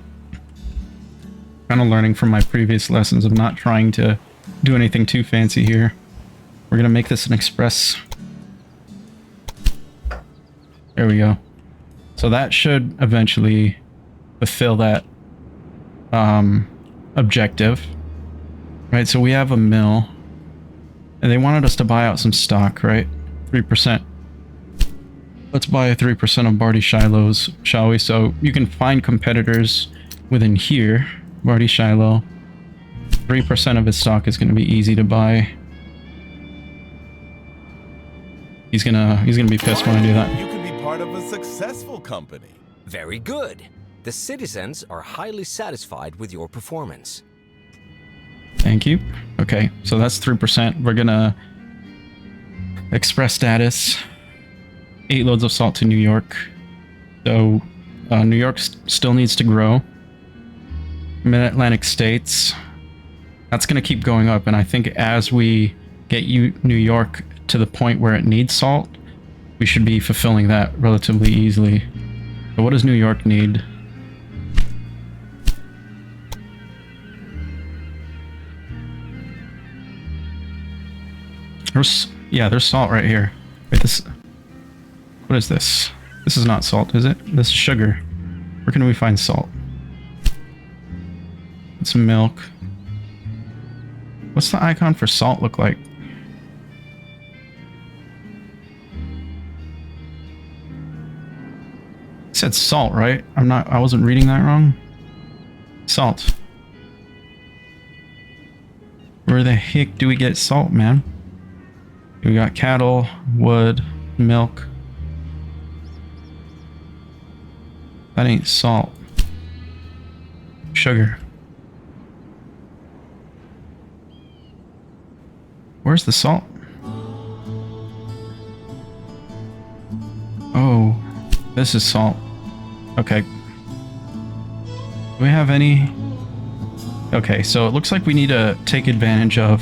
Kind of learning from my previous lessons of not trying to do anything too fancy here. We're going to make this an express. There we go. So that should eventually fulfill that objective. Right, so we have a mill. And they wanted us to buy out some stock, right? 3%. Let's buy 3% of Barty Shiloh's, shall we? So you can find competitors within here. Barty Shiloh. 3% of his stock is going to be easy to buy. He's gonna be pissed when I do that. You can be part of a successful company. Very good. The citizens are highly satisfied with your performance. Thank you. Okay, so that's 3%. We're gonna express status. 8 loads of salt to New York. So New York still needs to grow. Mid-Atlantic states. That's gonna keep going up, and I think as we get New York to the point where it needs salt, we should be fulfilling that relatively easily. So what does New York need? There's salt right here. Wait, what is this? This is not salt, is it? This is sugar. Where can we find salt? It's milk. What's the icon for salt look like? It said salt, right? I wasn't reading that wrong. Salt. Where the heck do we get salt, man? We got cattle, wood, milk. That ain't salt. Sugar. Where's the salt? Oh, this is salt. Okay. Do we have any? Okay, so it looks like we need to take advantage of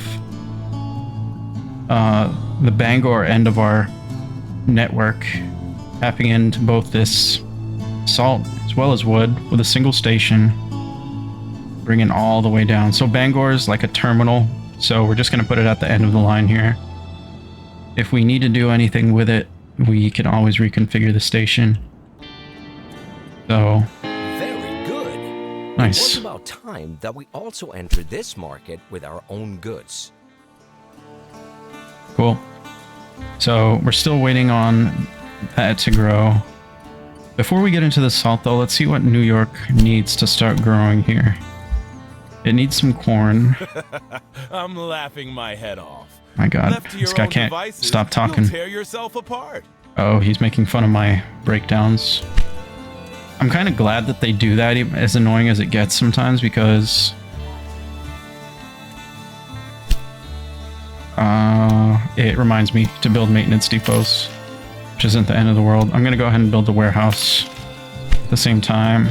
the Bangor end of our network, tapping into both this salt as well as wood with a single station, bringing all the way down. So Bangor is like a terminal, so we're just going to put it at the end of the line here. If we need to do anything with it, we can always reconfigure the station. So very good. Nice. It was about time that we also entered this market with our own goods. Cool. So we're still waiting on that to grow. Before we get into the salt though, let's see what New York needs to start growing here. It needs some corn. I'm laughing my head off. My God, Left to this your guy own can't devices, stop talking. You'll tear yourself apart. Oh, he's making fun of my breakdowns. I'm kind of glad that they do that, as annoying as it gets sometimes, because it reminds me to build maintenance depots, which isn't the end of the world. I'm going to go ahead and build the warehouse at the same time.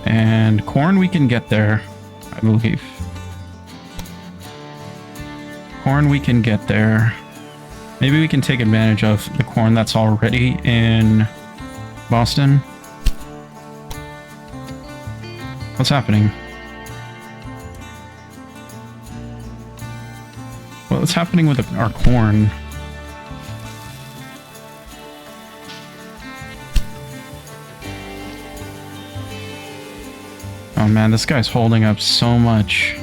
And corn, we can get there, I believe. Corn, we can get there. Maybe we can take advantage of the corn that's already in Boston. What's happening? What's happening with our corn? Oh man, this guy's holding up so much.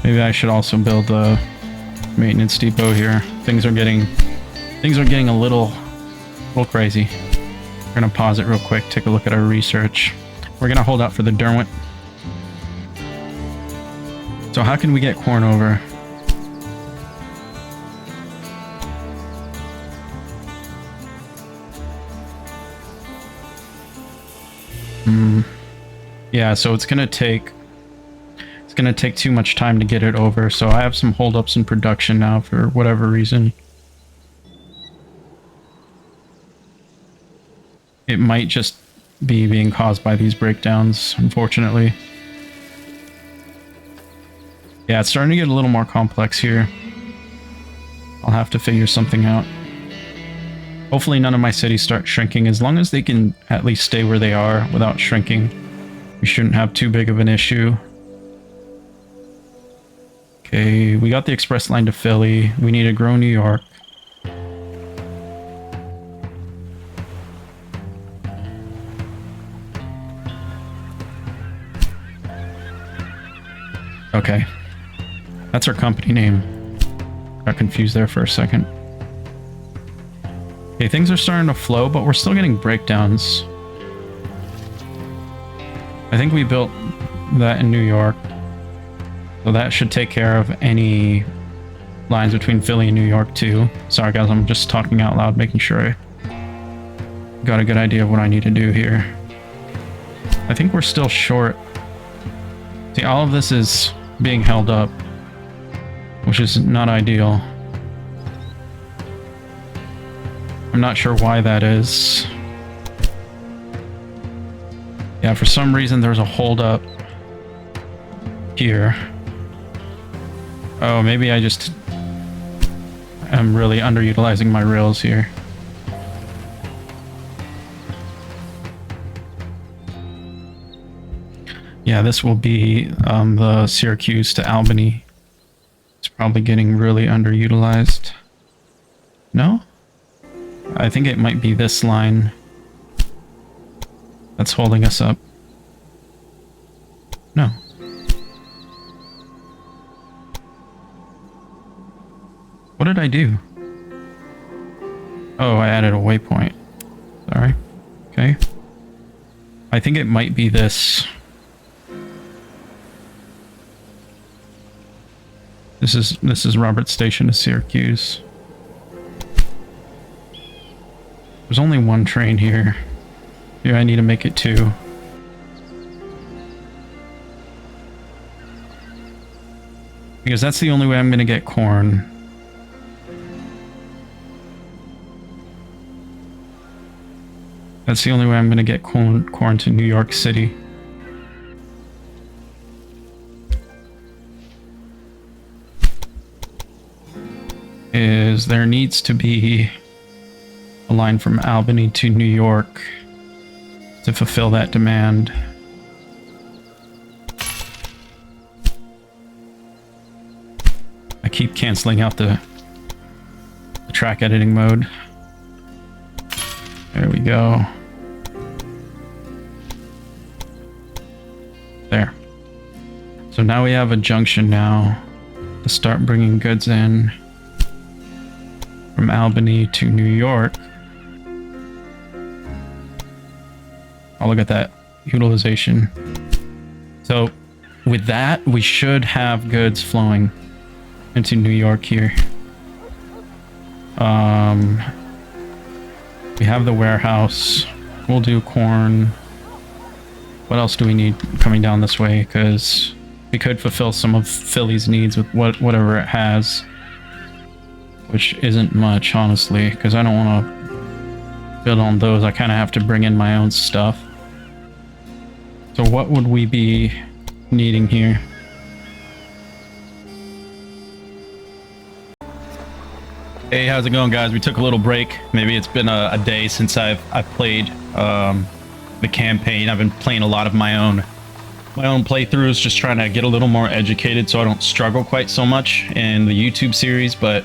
Maybe I should also build a maintenance depot here. Things are getting a little crazy. We're gonna pause it real quick, take a look at our research. We're gonna hold out for the Derwent. So how can we get corn over? Yeah, so it's gonna take too much time to get it over. So I have some holdups in production now for whatever reason. It might just be being caused by these breakdowns, unfortunately. Yeah, it's starting to get a little more complex here. I'll have to figure something out. Hopefully none of my cities start shrinking. As long as they can at least stay where they are without shrinking, we shouldn't have too big of an issue. Okay, we got the express line to Philly. We need to grow New York. Okay. That's our company name. Got confused there for a second. Okay, things are starting to flow, but we're still getting breakdowns. I think we built that in New York. So that should take care of any lines between Philly and New York too. Sorry guys, I'm just talking out loud, making sure I got a good idea of what I need to do here. I think we're still short. See, all of this is being held up, which is not ideal. I'm not sure why that is. Yeah, for some reason there's a holdup here. Oh, maybe I just am really underutilizing my rails here. Yeah, this will be the Syracuse to Albany. It's probably getting really underutilized. No? I think it might be this line that's holding us up. No. What did I do? Oh, I added a waypoint. Sorry. Okay. I think it might be this. This is Robert Station to Syracuse. There's only one train here. Here I need to make it two. Because that's the only way I'm going to get corn. That's the only way I'm going to get corn to New York City. Is there needs to be a line from Albany to New York to fulfill that demand. I keep canceling out the track editing mode. There we go. There. So now we have a junction now to start bringing goods in from Albany to New York. Oh, look at that utilization. So with that, we should have goods flowing into New York here. We have the warehouse. We'll do corn. What else do we need coming down this way? Because we could fulfill some of Philly's needs with whatever it has, which isn't much, honestly, because I don't want to build on those. I kind of have to bring in my own stuff. So what would we be needing here? Hey, how's it going, guys? We took a little break. Maybe it's been a day since I've played the campaign. I've been playing a lot of my own playthroughs, just trying to get a little more educated so I don't struggle quite so much in the YouTube series. But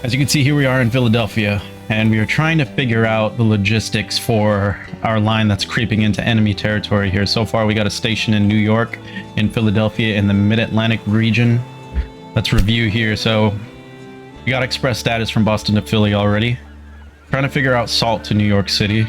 as you can see, here we are in Philadelphia, and we are trying to figure out the logistics for our line that's creeping into enemy territory here. So far, we got a station in New York, in Philadelphia, in the Mid-Atlantic region. Let's review here. So we got express status from Boston to Philly already. Trying to figure out salt to New York City.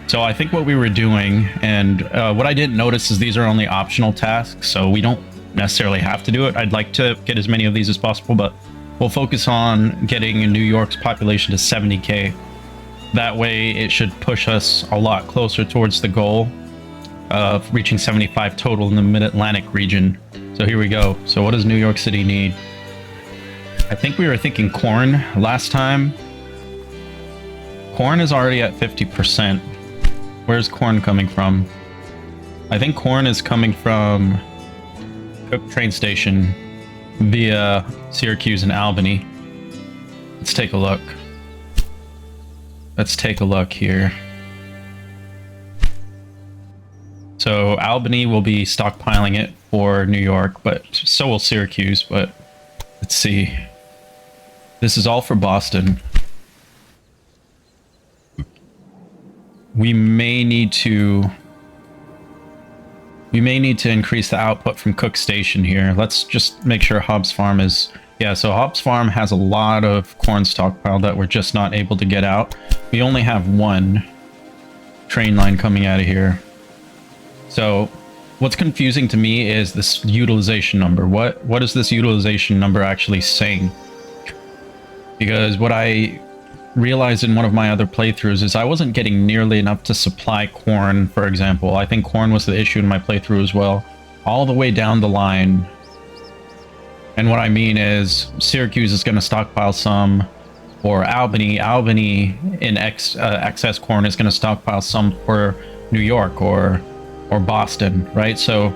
So I think what we were doing, and what I didn't notice is these are only optional tasks, so we don't necessarily have to do it. I'd like to get as many of these as possible, but we'll focus on getting New York's population to 70K. That way it should push us a lot closer towards the goal of reaching 75 total in the Mid-Atlantic region. So here we go. So what does New York City need? I think we were thinking corn last time. Corn is already at 50%. Where's corn coming from? I think corn is coming from Cook train station via Syracuse and Albany. Let's take a look. Let's take a look here. So Albany will be stockpiling it for New York, but so will Syracuse. But let's see. This is all for Boston. We may need to increase the output from Cook Station here. Let's just make sure Hobbs Farm is... Yeah, so Hobbs Farm has a lot of corn stockpile that we're just not able to get out. We only have one train line coming out of here. So what's confusing to me is this utilization number. What is this utilization number actually saying? Because what I realized in one of my other playthroughs is I wasn't getting nearly enough to supply corn, for example. I think corn was the issue in my playthrough as well, all the way down the line. And what I mean is Syracuse is going to stockpile some, or Albany in excess corn is going to stockpile some for New York or Boston, right? So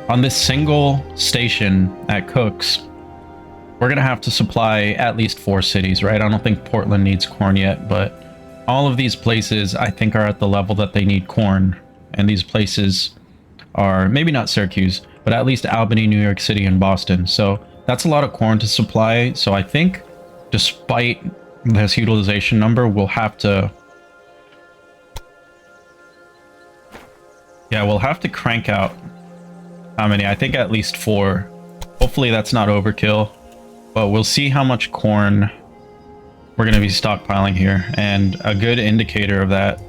on this single station at Cook's, we're going to have to supply at least 4 cities, right? I don't think Portland needs corn yet, but all of these places I think are at the level that they need corn. And these places are maybe not Syracuse, but at least Albany, New York City, and Boston. So that's a lot of corn to supply. So I think despite this utilization number, we'll have to... Yeah, we'll have to crank out... How many? I think at least 4. Hopefully that's not overkill. But we'll see how much corn we're going to be stockpiling here. And a good indicator of that...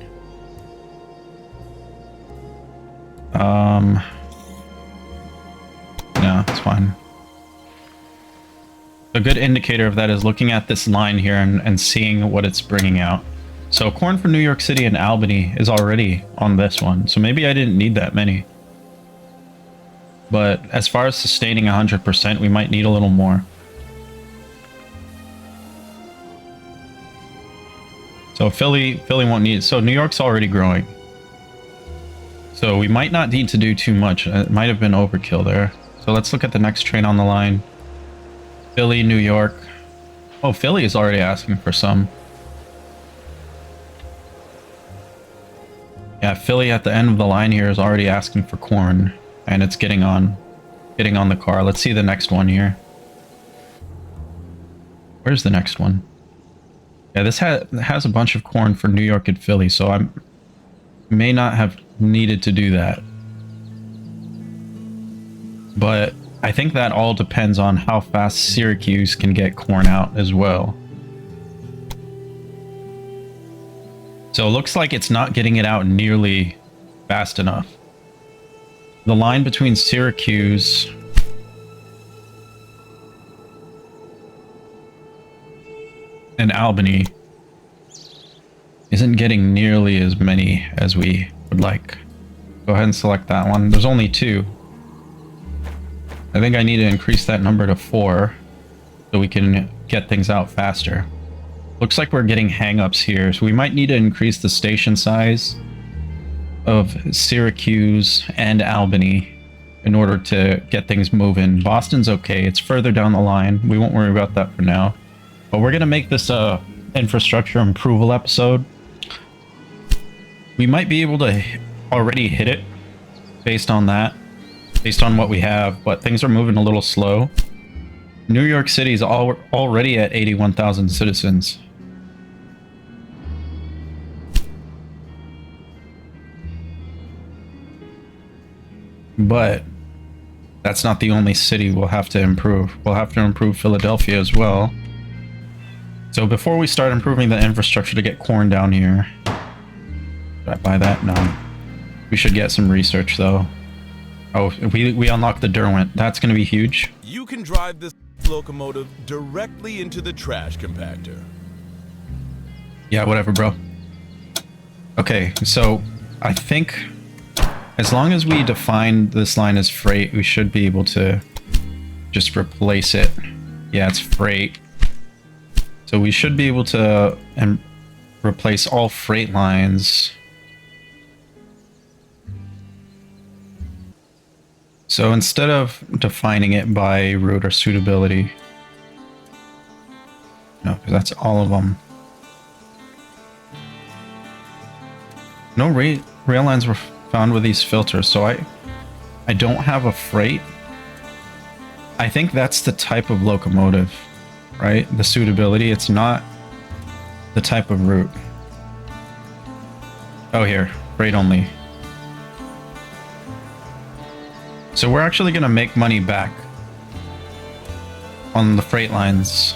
No, it's fine. A good indicator of that is looking at this line here and seeing what it's bringing out. So corn for New York City and Albany is already on this one. So maybe I didn't need that many. But as far as sustaining 100%, we might need a little more. So Philly won't need... So New York's already growing. So we might not need to do too much. It might have been overkill there. So let's look at the next train on the line. Philly, New York. Oh, Philly is already asking for some. Yeah, Philly at the end of the line here is already asking for corn. And it's getting on the car. Let's see the next one here. Where's the next one? Yeah, this has a bunch of corn for New York and Philly, so I may not have needed to do that. But I think that all depends on how fast Syracuse can get corn out as well. So it looks like it's not getting it out nearly fast enough. the line between Syracuse and Albany isn't getting nearly as many as we would like. Go ahead and select that one. There's only 2. I think I need to increase that number to 4 so we can get things out faster. Looks like we're getting hang-ups here, so we might need to increase the station size of Syracuse and Albany in order to get things moving. Boston's okay. It's further down the line. We won't worry about that for now. But we're going to make this a infrastructure approval episode. We might be able to already hit it based on that, based on what we have, but things are moving a little slow. New York City is already at 81,000 citizens. But that's not the only city we'll have to improve. We'll have to improve Philadelphia as well. So before we start improving the infrastructure to get corn down here, should I buy that? No. We should get some research though. Oh, we unlocked the Derwent. That's going to be huge. You can drive this locomotive directly into the trash compactor. Yeah, whatever, bro. Okay, so I think as long as we define this line as freight, we should be able to just replace it. Yeah, it's freight. So we should be able to replace all freight lines. So instead of defining it by route or suitability, no, because that's all of them. No rail lines were found with these filters, so I don't have a freight. I think that's the type of locomotive, right? The suitability, it's not the type of route. Oh, here, freight only. So we're actually going to make money back on the freight lines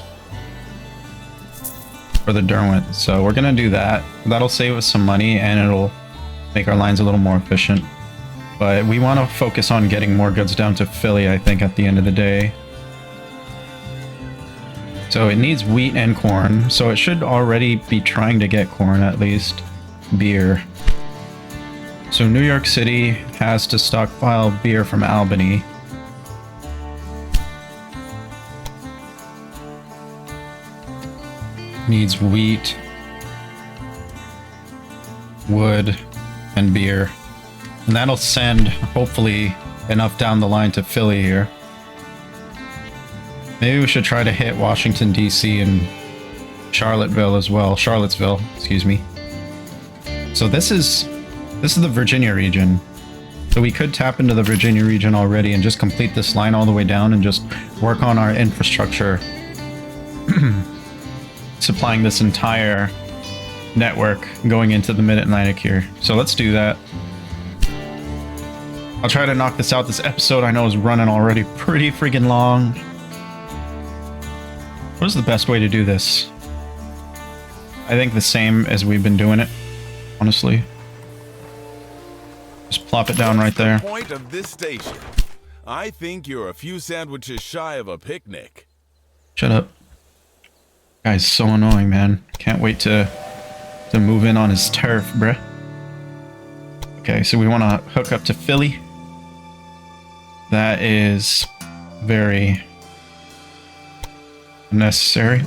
for the Derwent. So we're going to do that. That'll save us some money and it'll make our lines a little more efficient. But we want to focus on getting more goods down to Philly, I think, at the end of the day. So it needs wheat and corn. So it should already be trying to get corn, at least. Beer. So New York City has to stockpile beer from Albany. Needs wheat, wood, and beer. And that'll send, hopefully, enough down the line to Philly here. Maybe we should try to hit Washington, D.C. and Charlottesville as well. Charlottesville, excuse me. So this is the Virginia region. So we could tap into the Virginia region already and just complete this line all the way down and just work on our infrastructure. Supplying this entire network going into the Mid-Atlantic here. So let's do that. I'll try to knock this out. This episode I know is running already pretty freaking long. What is the best way to do this? I think the same as we've been doing it, honestly. Just plop it down right there. Point of this station. I think you're a few sandwiches shy of a picnic. Shut up. Guy's so annoying, man. Can't wait to move in on his turf, bruh. Okay, so we want to hook up to Philly. That is very necessary.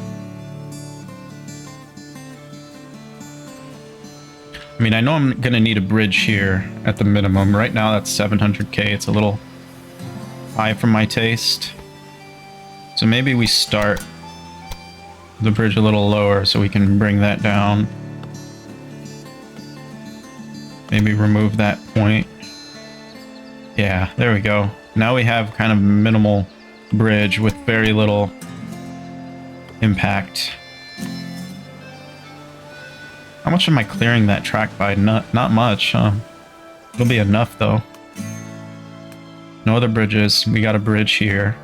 I mean, I know I'm going to need a bridge here at the minimum. Right now, that's 700k. It's a little high for my taste. So maybe we start the bridge a little lower so we can bring that down. Maybe remove that point. Yeah, there we go. Now we have kind of minimal bridge with very little impact. How much am I clearing that track by? Not much. It'll be enough though. No other bridges. We got a bridge here.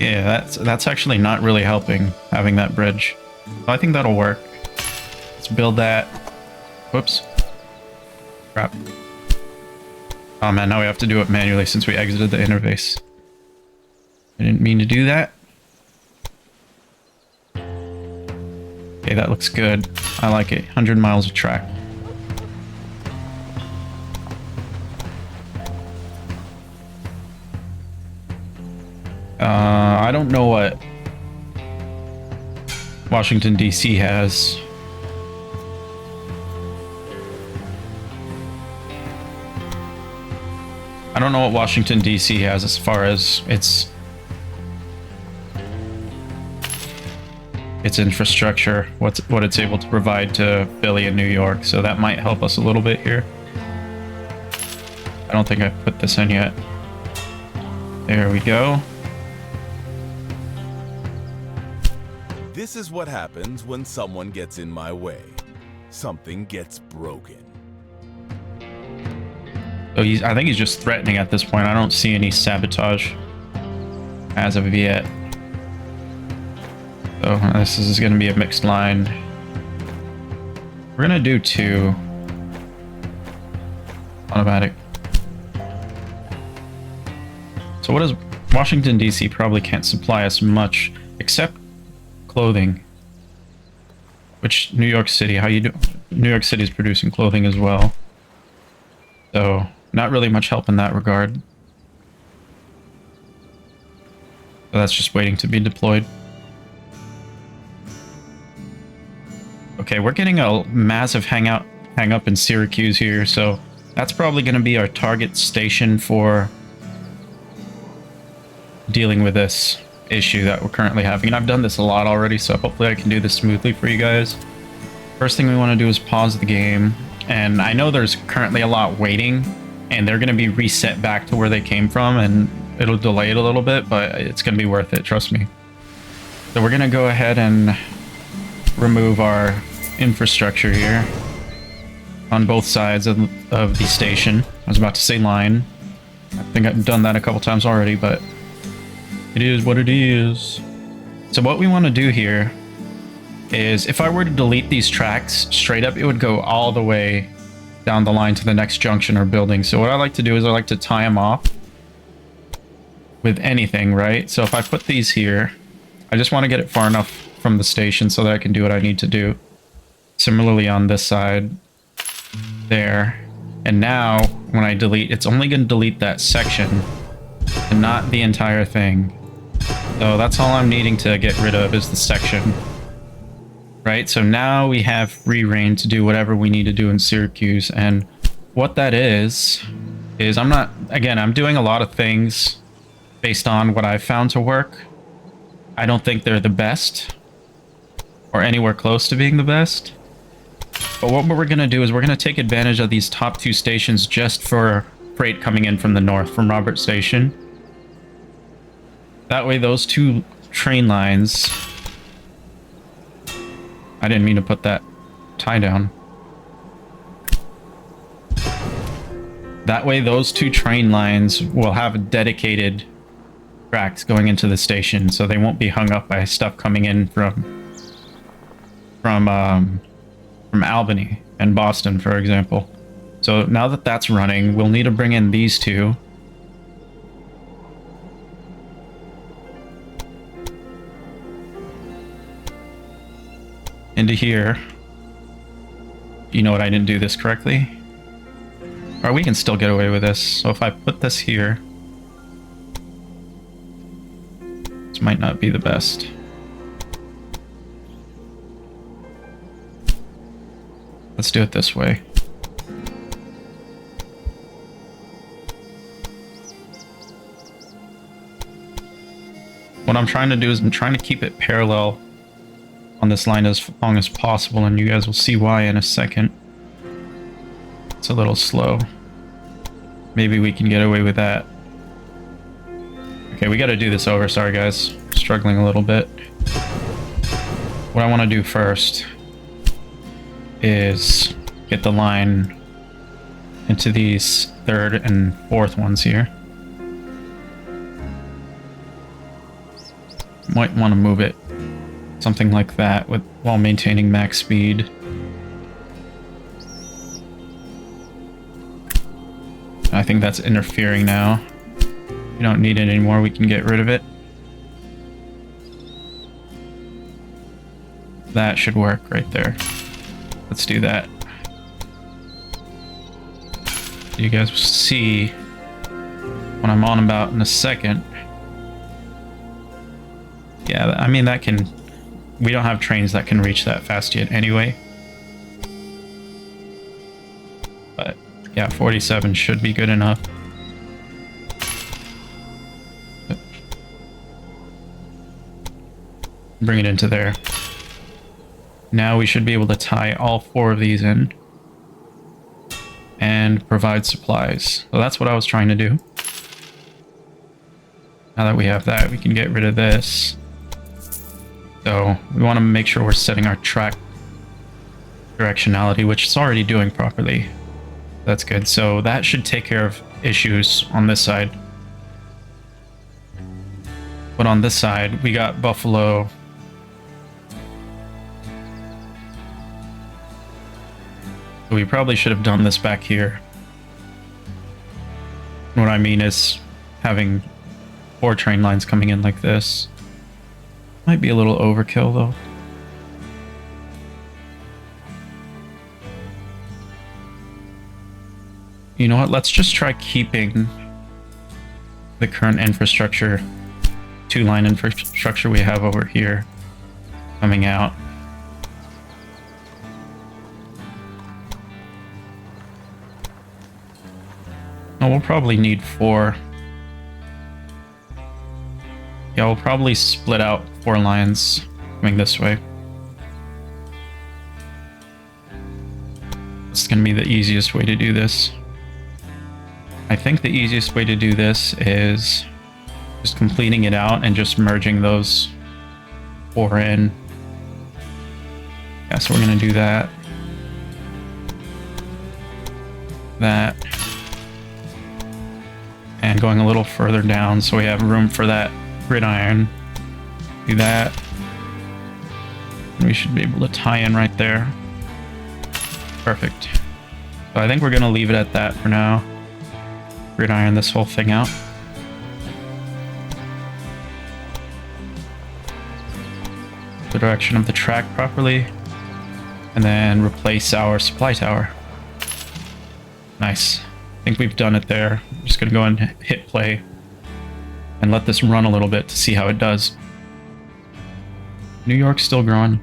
Yeah, that's actually not really helping, having that bridge. So I think that'll work. Let's build that. Whoops. Crap. Oh man, now we have to do it manually since we exited the interface. I didn't mean to do that. Okay, that looks good. I like it. 100 miles of track. I don't know what Washington, D.C. has. I don't know what Washington, D.C. has as far as its infrastructure, what it's able to provide to Philly and New York, so that might help us a little bit here. I don't think I put this in yet. There we go. This is what happens when someone gets in my way. Something gets broken. So I think he's just threatening at this point. I don't see any sabotage as of yet. So this is going to be a mixed line. We're going to do 2 automatic. So what is Washington, D.C. probably can't supply us much except clothing. Which New York City, how you do? New York City is producing clothing as well. So not really much help in that regard. So that's just waiting to be deployed. Okay, we're getting a massive hang up in Syracuse here, so that's probably going to be our target station for dealing with this issue that we're currently having. And I've done this a lot already, so hopefully I can do this smoothly for you guys. First thing we want to do is pause the game, and I know there's currently a lot waiting, and they're going to be reset back to where they came from, and it'll delay it a little bit, but it's going to be worth it, trust me. So we're going to go ahead and remove our infrastructure here on both sides of the station. I was about to say line. I think I've done that a couple times already, but it is what it is. So what we want to do here is, if I were to delete these tracks straight up, it would go all the way down the line to the next junction or building. So what I like to do is I like to tie them off with anything, right? So if I put these here, I just want to get it far enough from the station so that I can do what I need to do. Similarly on this side, there. And now when I delete, it's only going to delete that section and not the entire thing. So that's all I'm needing to get rid of is the section. Right, so now we have free reign to do whatever we need to do in Syracuse. And what that is I'm doing a lot of things based on what I've found to work. I don't think they're the best or anywhere close to being the best. But what we're going to do is we're going to take advantage of these top 2 stations just for freight coming in from the north, from Robert Station. That way those 2 train lines... I didn't mean to put that tie down. That way those 2 train lines will have dedicated tracks going into the station, so they won't be hung up by stuff coming in from Albany and Boston, for example. So now that that's running, we'll need to bring in these 2. Into here. You know what, I didn't do this correctly. Or we can still get away with this. So if I put this here, this might not be the best. Let's do it this way. What I'm trying to do is I'm trying to keep it parallel on this line as long as possible, and you guys will see why in a second. It's a little slow. Maybe we can get away with that. Okay, we got to do this over. Sorry guys, struggling a little bit. What I want to do first is get the line into these 3rd and 4th ones here. Might want to move it something like that while maintaining max speed. anything that's interfering now. We don't need it anymore. We can get rid of it. That should work right there. Let's do that. You guys will see what I'm on about in a second. Yeah, I mean, that can... We don't have trains that can reach that fast yet anyway. But yeah, 47 should be good enough. Bring it into there. Now we should be able to tie all 4 of these in and provide supplies. So that's what I was trying to do. Now that we have that, we can get rid of this. So we want to make sure we're setting our track directionality, which it's already doing properly. That's good. So that should take care of issues on this side. But on this side, we got Buffalo. So we probably should have done this back here. What I mean is having 4 train lines coming in like this. Might be a little overkill though. You know what? Let's just try keeping the current infrastructure, 2-line infrastructure we have over here coming out. No, we'll probably need 4. Yeah, we'll probably split out 4 lines coming this way. It's going to be the easiest way to do this. I think the easiest way to do this is just completing it out and just merging those 4 in. Yeah, so we're going to do that. That. And going a little further down so we have room for that gridiron. Do that. And we should be able to tie in right there. Perfect. So I think we're going to leave it at that for now. Gridiron this whole thing out. The direction of the track properly. And then replace our supply tower. Nice. I think we've done it there. I'm just going to go and hit play and let this run a little bit to see how it does. New York's still growing.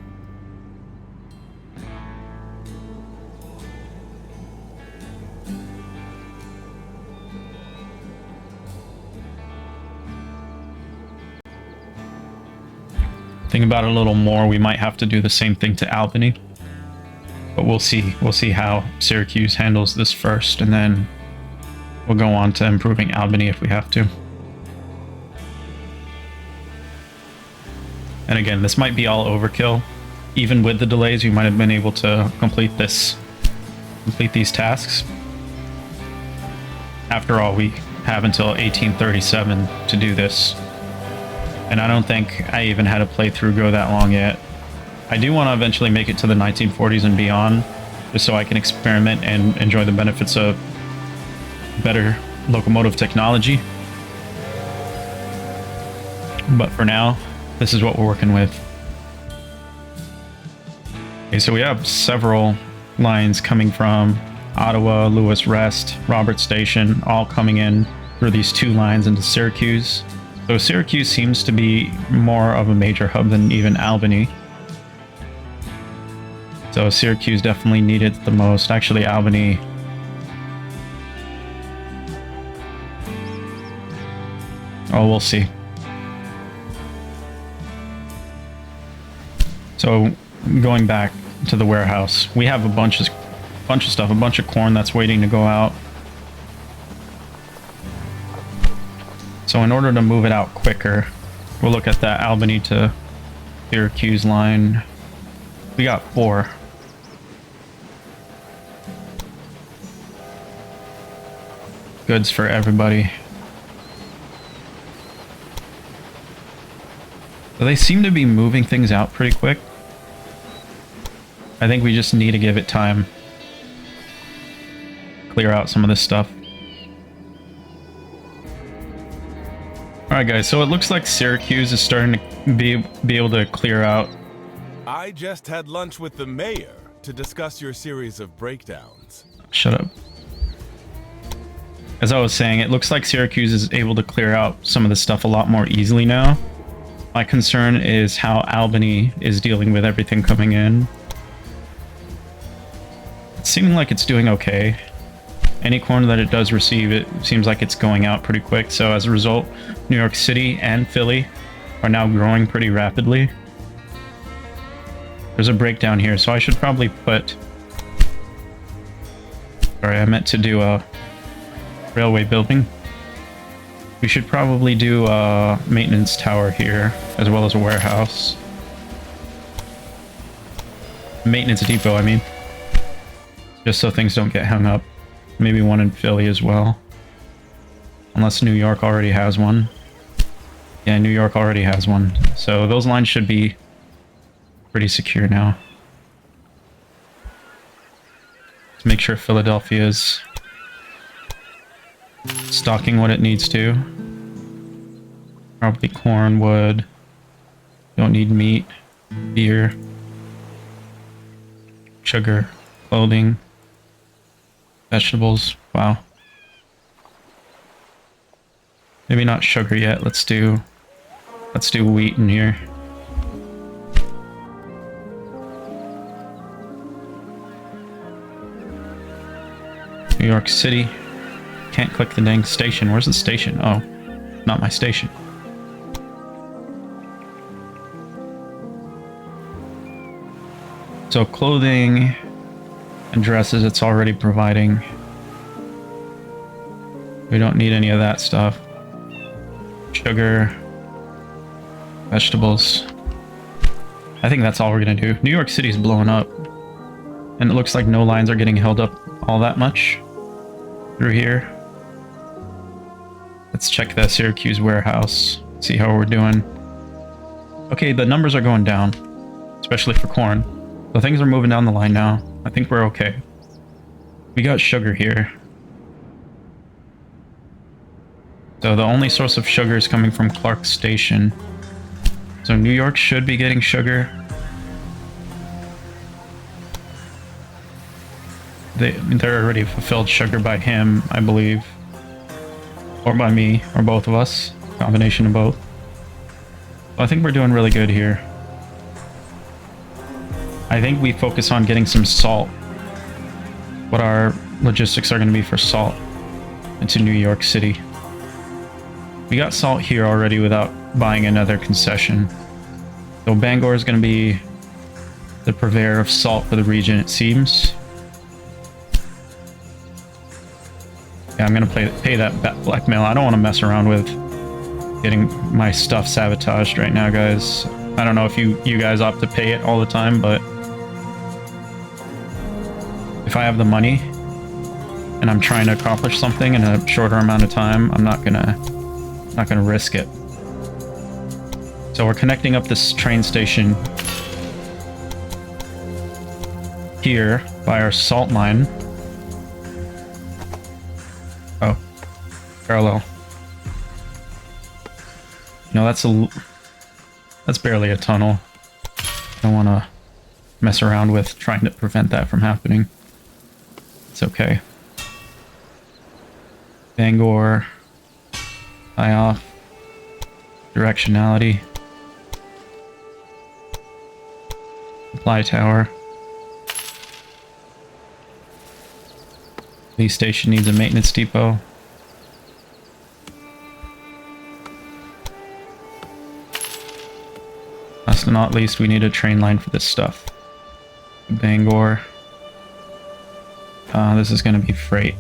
Think about it a little more. We might have to do the same thing to Albany, but we'll see. We'll see how Syracuse handles this first, and then we'll go on to improving Albany if we have to. And again, this might be all overkill. Even with the delays, we might have been able to complete these tasks. After all, we have until 1837 to do this. And I don't think I even had a playthrough go that long yet. I do want to eventually make it to the 1940s and beyond, just so I can experiment and enjoy the benefits of better locomotive technology. But for now, this is what we're working with. Okay, so we have several lines coming from Ottawa, Lewis Rest, Robert Station, all coming in through these 2 lines into Syracuse. So Syracuse seems to be more of a major hub than even Albany. So Syracuse definitely needed the most. Actually, Albany... Oh, we'll see. So going back to the warehouse, we have a bunch of stuff, a bunch of corn that's waiting to go out. So in order to move it out quicker, we'll look at that Albany to Syracuse line. We got 4. Goods for everybody. So they seem to be moving things out pretty quick. I think we just need to give it time. Clear out some of this stuff. Alright guys, so it looks like Syracuse is starting to be able to clear out. I just had lunch with the mayor to discuss your series of breakdowns. Shut up. As I was saying, it looks like Syracuse is able to clear out some of the stuff a lot more easily now. My concern is how Albany is dealing with everything coming in. It's seeming like it's doing okay. Any corn that it does receive, it seems like it's going out pretty quick. So as a result, New York City and Philly are now growing pretty rapidly. There's a breakdown here, so I should probably put... Sorry, I meant to do a railway building. We should probably do a maintenance tower here, as well as a warehouse. Maintenance depot, I mean. Just so things don't get hung up. Maybe one in Philly as well. Unless New York already has one. Yeah, New York already has one. So those lines should be pretty secure now. Let's make sure Philadelphia is stocking what it needs to. Probably corn, wood. Don't need meat, beer, sugar, clothing, vegetables. Wow. Maybe not sugar yet. Let's do wheat in here. New York City. Can't click the dang station. Where's the station? Oh, not my station. So clothing and dresses it's already providing. We don't need any of that stuff. Sugar, vegetables. I think that's all we're gonna do. New York City's blowing up. And it looks like no lines are getting held up all that much through here. Let's check the Syracuse warehouse, see how we're doing. Okay, the numbers are going down, especially for corn. So things are moving down the line now. I think we're okay. We got sugar here. So the only source of sugar is coming from Clark Station. So New York should be getting sugar. They're already fulfilled sugar by him, I believe. Or by me, or both of us. Combination of both. So I think we're doing really good here. I think we focus on getting some salt. What our logistics are going to be for salt into New York City. We got salt here already without buying another concession. So Bangor is going to be the purveyor of salt for the region, it seems. Yeah, I'm going to pay that blackmail. I don't want to mess around with getting my stuff sabotaged right now, guys. I don't know if you guys opt to pay it all the time, but if I have the money and I'm trying to accomplish something in a shorter amount of time, I'm not gonna risk it. So we're connecting up this train station here by our salt line. Oh, parallel. No, that's barely a tunnel. I don't want to mess around with trying to prevent that from happening. It's okay. Bangor. High off. Directionality. Supply tower. Police station needs a maintenance depot. Last but not least, we need a train line for this stuff. Bangor. This is going to be freight.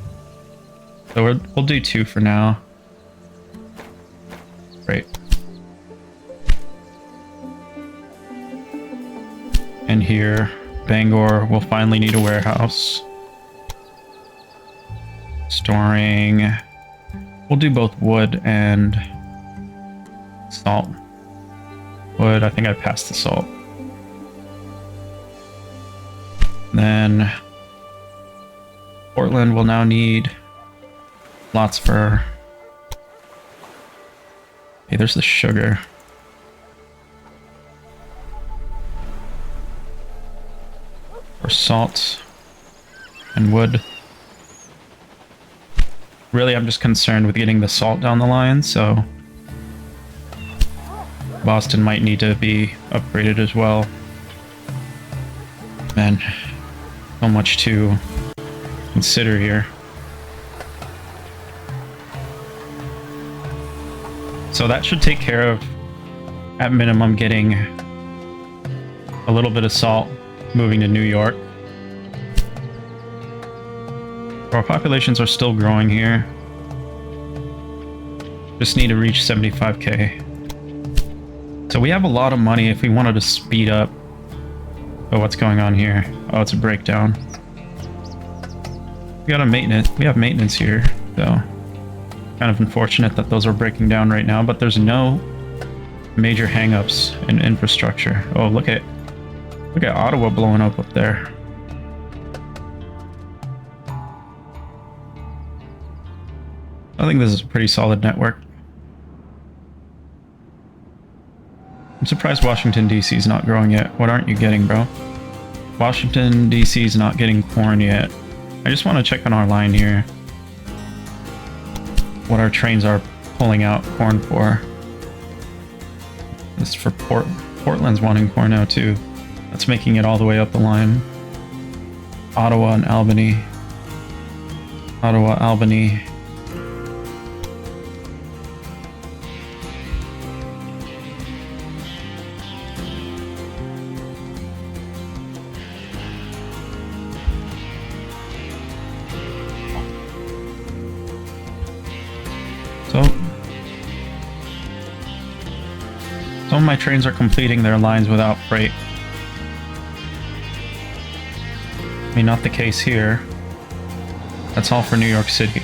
So we'll do 2 for now. Freight. And here, Bangor will finally need a warehouse. Storing. We'll do both wood and salt. Wood, I think I passed the salt. Then Portland will now need lots for Okay, there's the sugar. Or salt and wood. Really, I'm just concerned with getting the salt down the line, so Boston might need to be upgraded as well. Man, so much to consider here. So that should take care of, at minimum, getting a little bit of salt moving to New York. Our populations are still growing here. Just need to reach 75k. So we have a lot of money if we wanted to speed up. Oh, what's going on here? Oh, it's a breakdown. We got a maintenance. We have maintenance here, though. Kind of unfortunate that those are breaking down right now, but there's no major hangups in infrastructure. Oh, look at Ottawa blowing up there. I think this is a pretty solid network. I'm surprised Washington, D.C. is not growing yet. What aren't you getting, bro? Washington, D.C. is not getting corn yet. I just want to check on our line here. What our trains are pulling out corn for. This is for Portland's wanting corn now, too. That's making it all the way up the line. Ottawa and Albany. Ottawa, Albany. Some of my trains are completing their lines without freight. I mean, not the case here. That's all for New York City.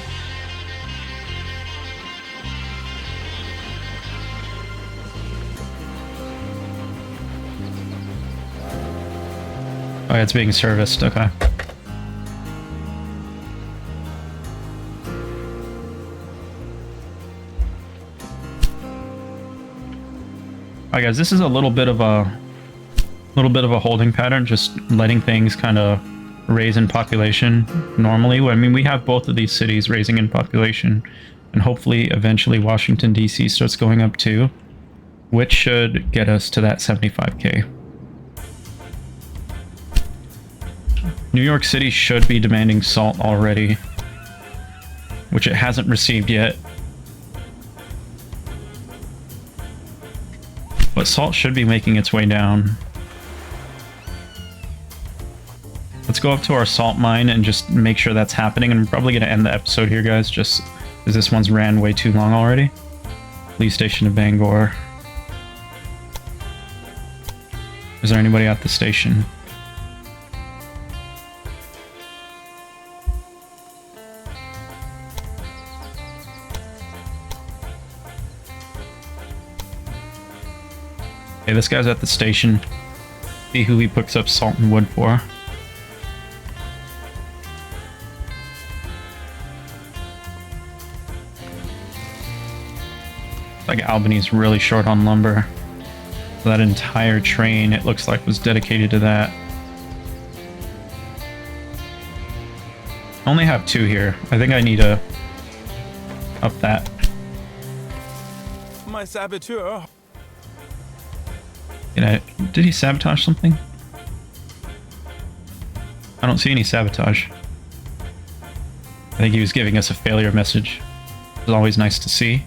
Oh, yeah, it's being serviced. Okay. Alright guys, this is a little bit of a holding pattern, just letting things kind of raise in population normally. I mean, we have both of these cities raising in population, and hopefully eventually Washington DC starts going up too, which should get us to that 75k. New York City should be demanding salt already, which it hasn't received yet. But salt should be making its way down. Let's go up to our salt mine and just make sure that's happening. And I'm probably going to end the episode here, guys, just because this one's ran way too long already. Police station of Bangor. Is there anybody at the station? Okay, this guy's at the station. See who he picks up salt and wood for. Like Albany's really short on lumber. So that entire train, it looks like, was dedicated to that. I only have 2 here. I think I need to up that. My saboteur. Did he sabotage something? I don't see any sabotage. I think he was giving us a failure message. It's always nice to see.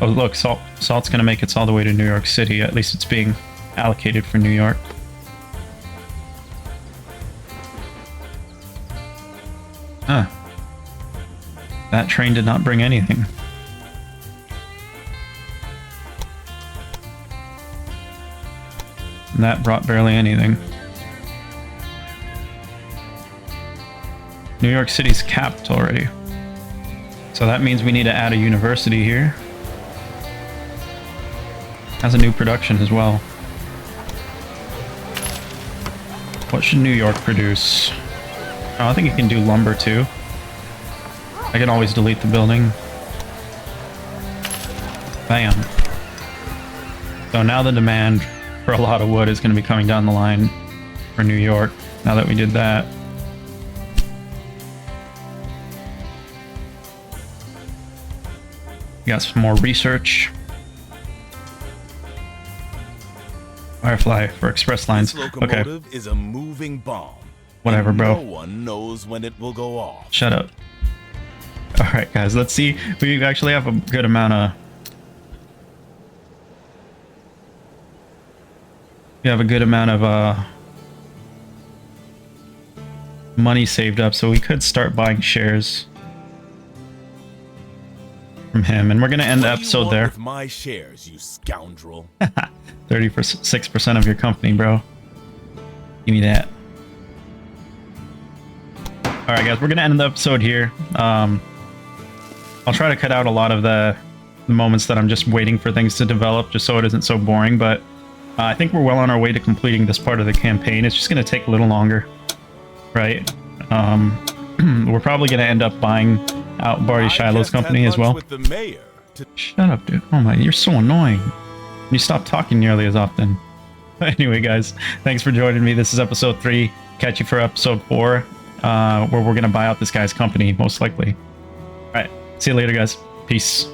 Oh look, salt's gonna make it all the way to New York City. At least it's being allocated for New York. Huh. That train did not bring anything. And that brought barely anything. New York City's capped already. So that means we need to add a university here. Has a new production as well. What should New York produce? Oh, I think it can do lumber too. I can always delete the building. Bam. So now the demand for a lot of wood is going to be coming down the line for New York, now that we did that. We got some more research. Firefly for express lines. This locomotive is a moving bomb. Whatever, bro. No one knows when it will go off. Shut up. Alright, guys, let's see. We actually have a good amount of... We have a good amount of money saved up, so we could start buying shares from him. And we're going to end the episode there. With my shares, you scoundrel. 36% of your company, bro. Give me that. Alright, guys, we're going to end the episode here. I'll try to cut out a lot of the moments that I'm just waiting for things to develop, just so it isn't so boring, but I think we're well on our way to completing this part of the campaign. It's just going to take a little longer, right? We're probably going to end up buying out Barty Shiloh's company as well. With the mayor Shut up, dude. Oh my, you're so annoying. You stop talking nearly as often. Anyway, guys, thanks for joining me. This is episode 3. Catch you for episode 4, where we're going to buy out this guy's company, most likely. All right, see you later, guys. Peace.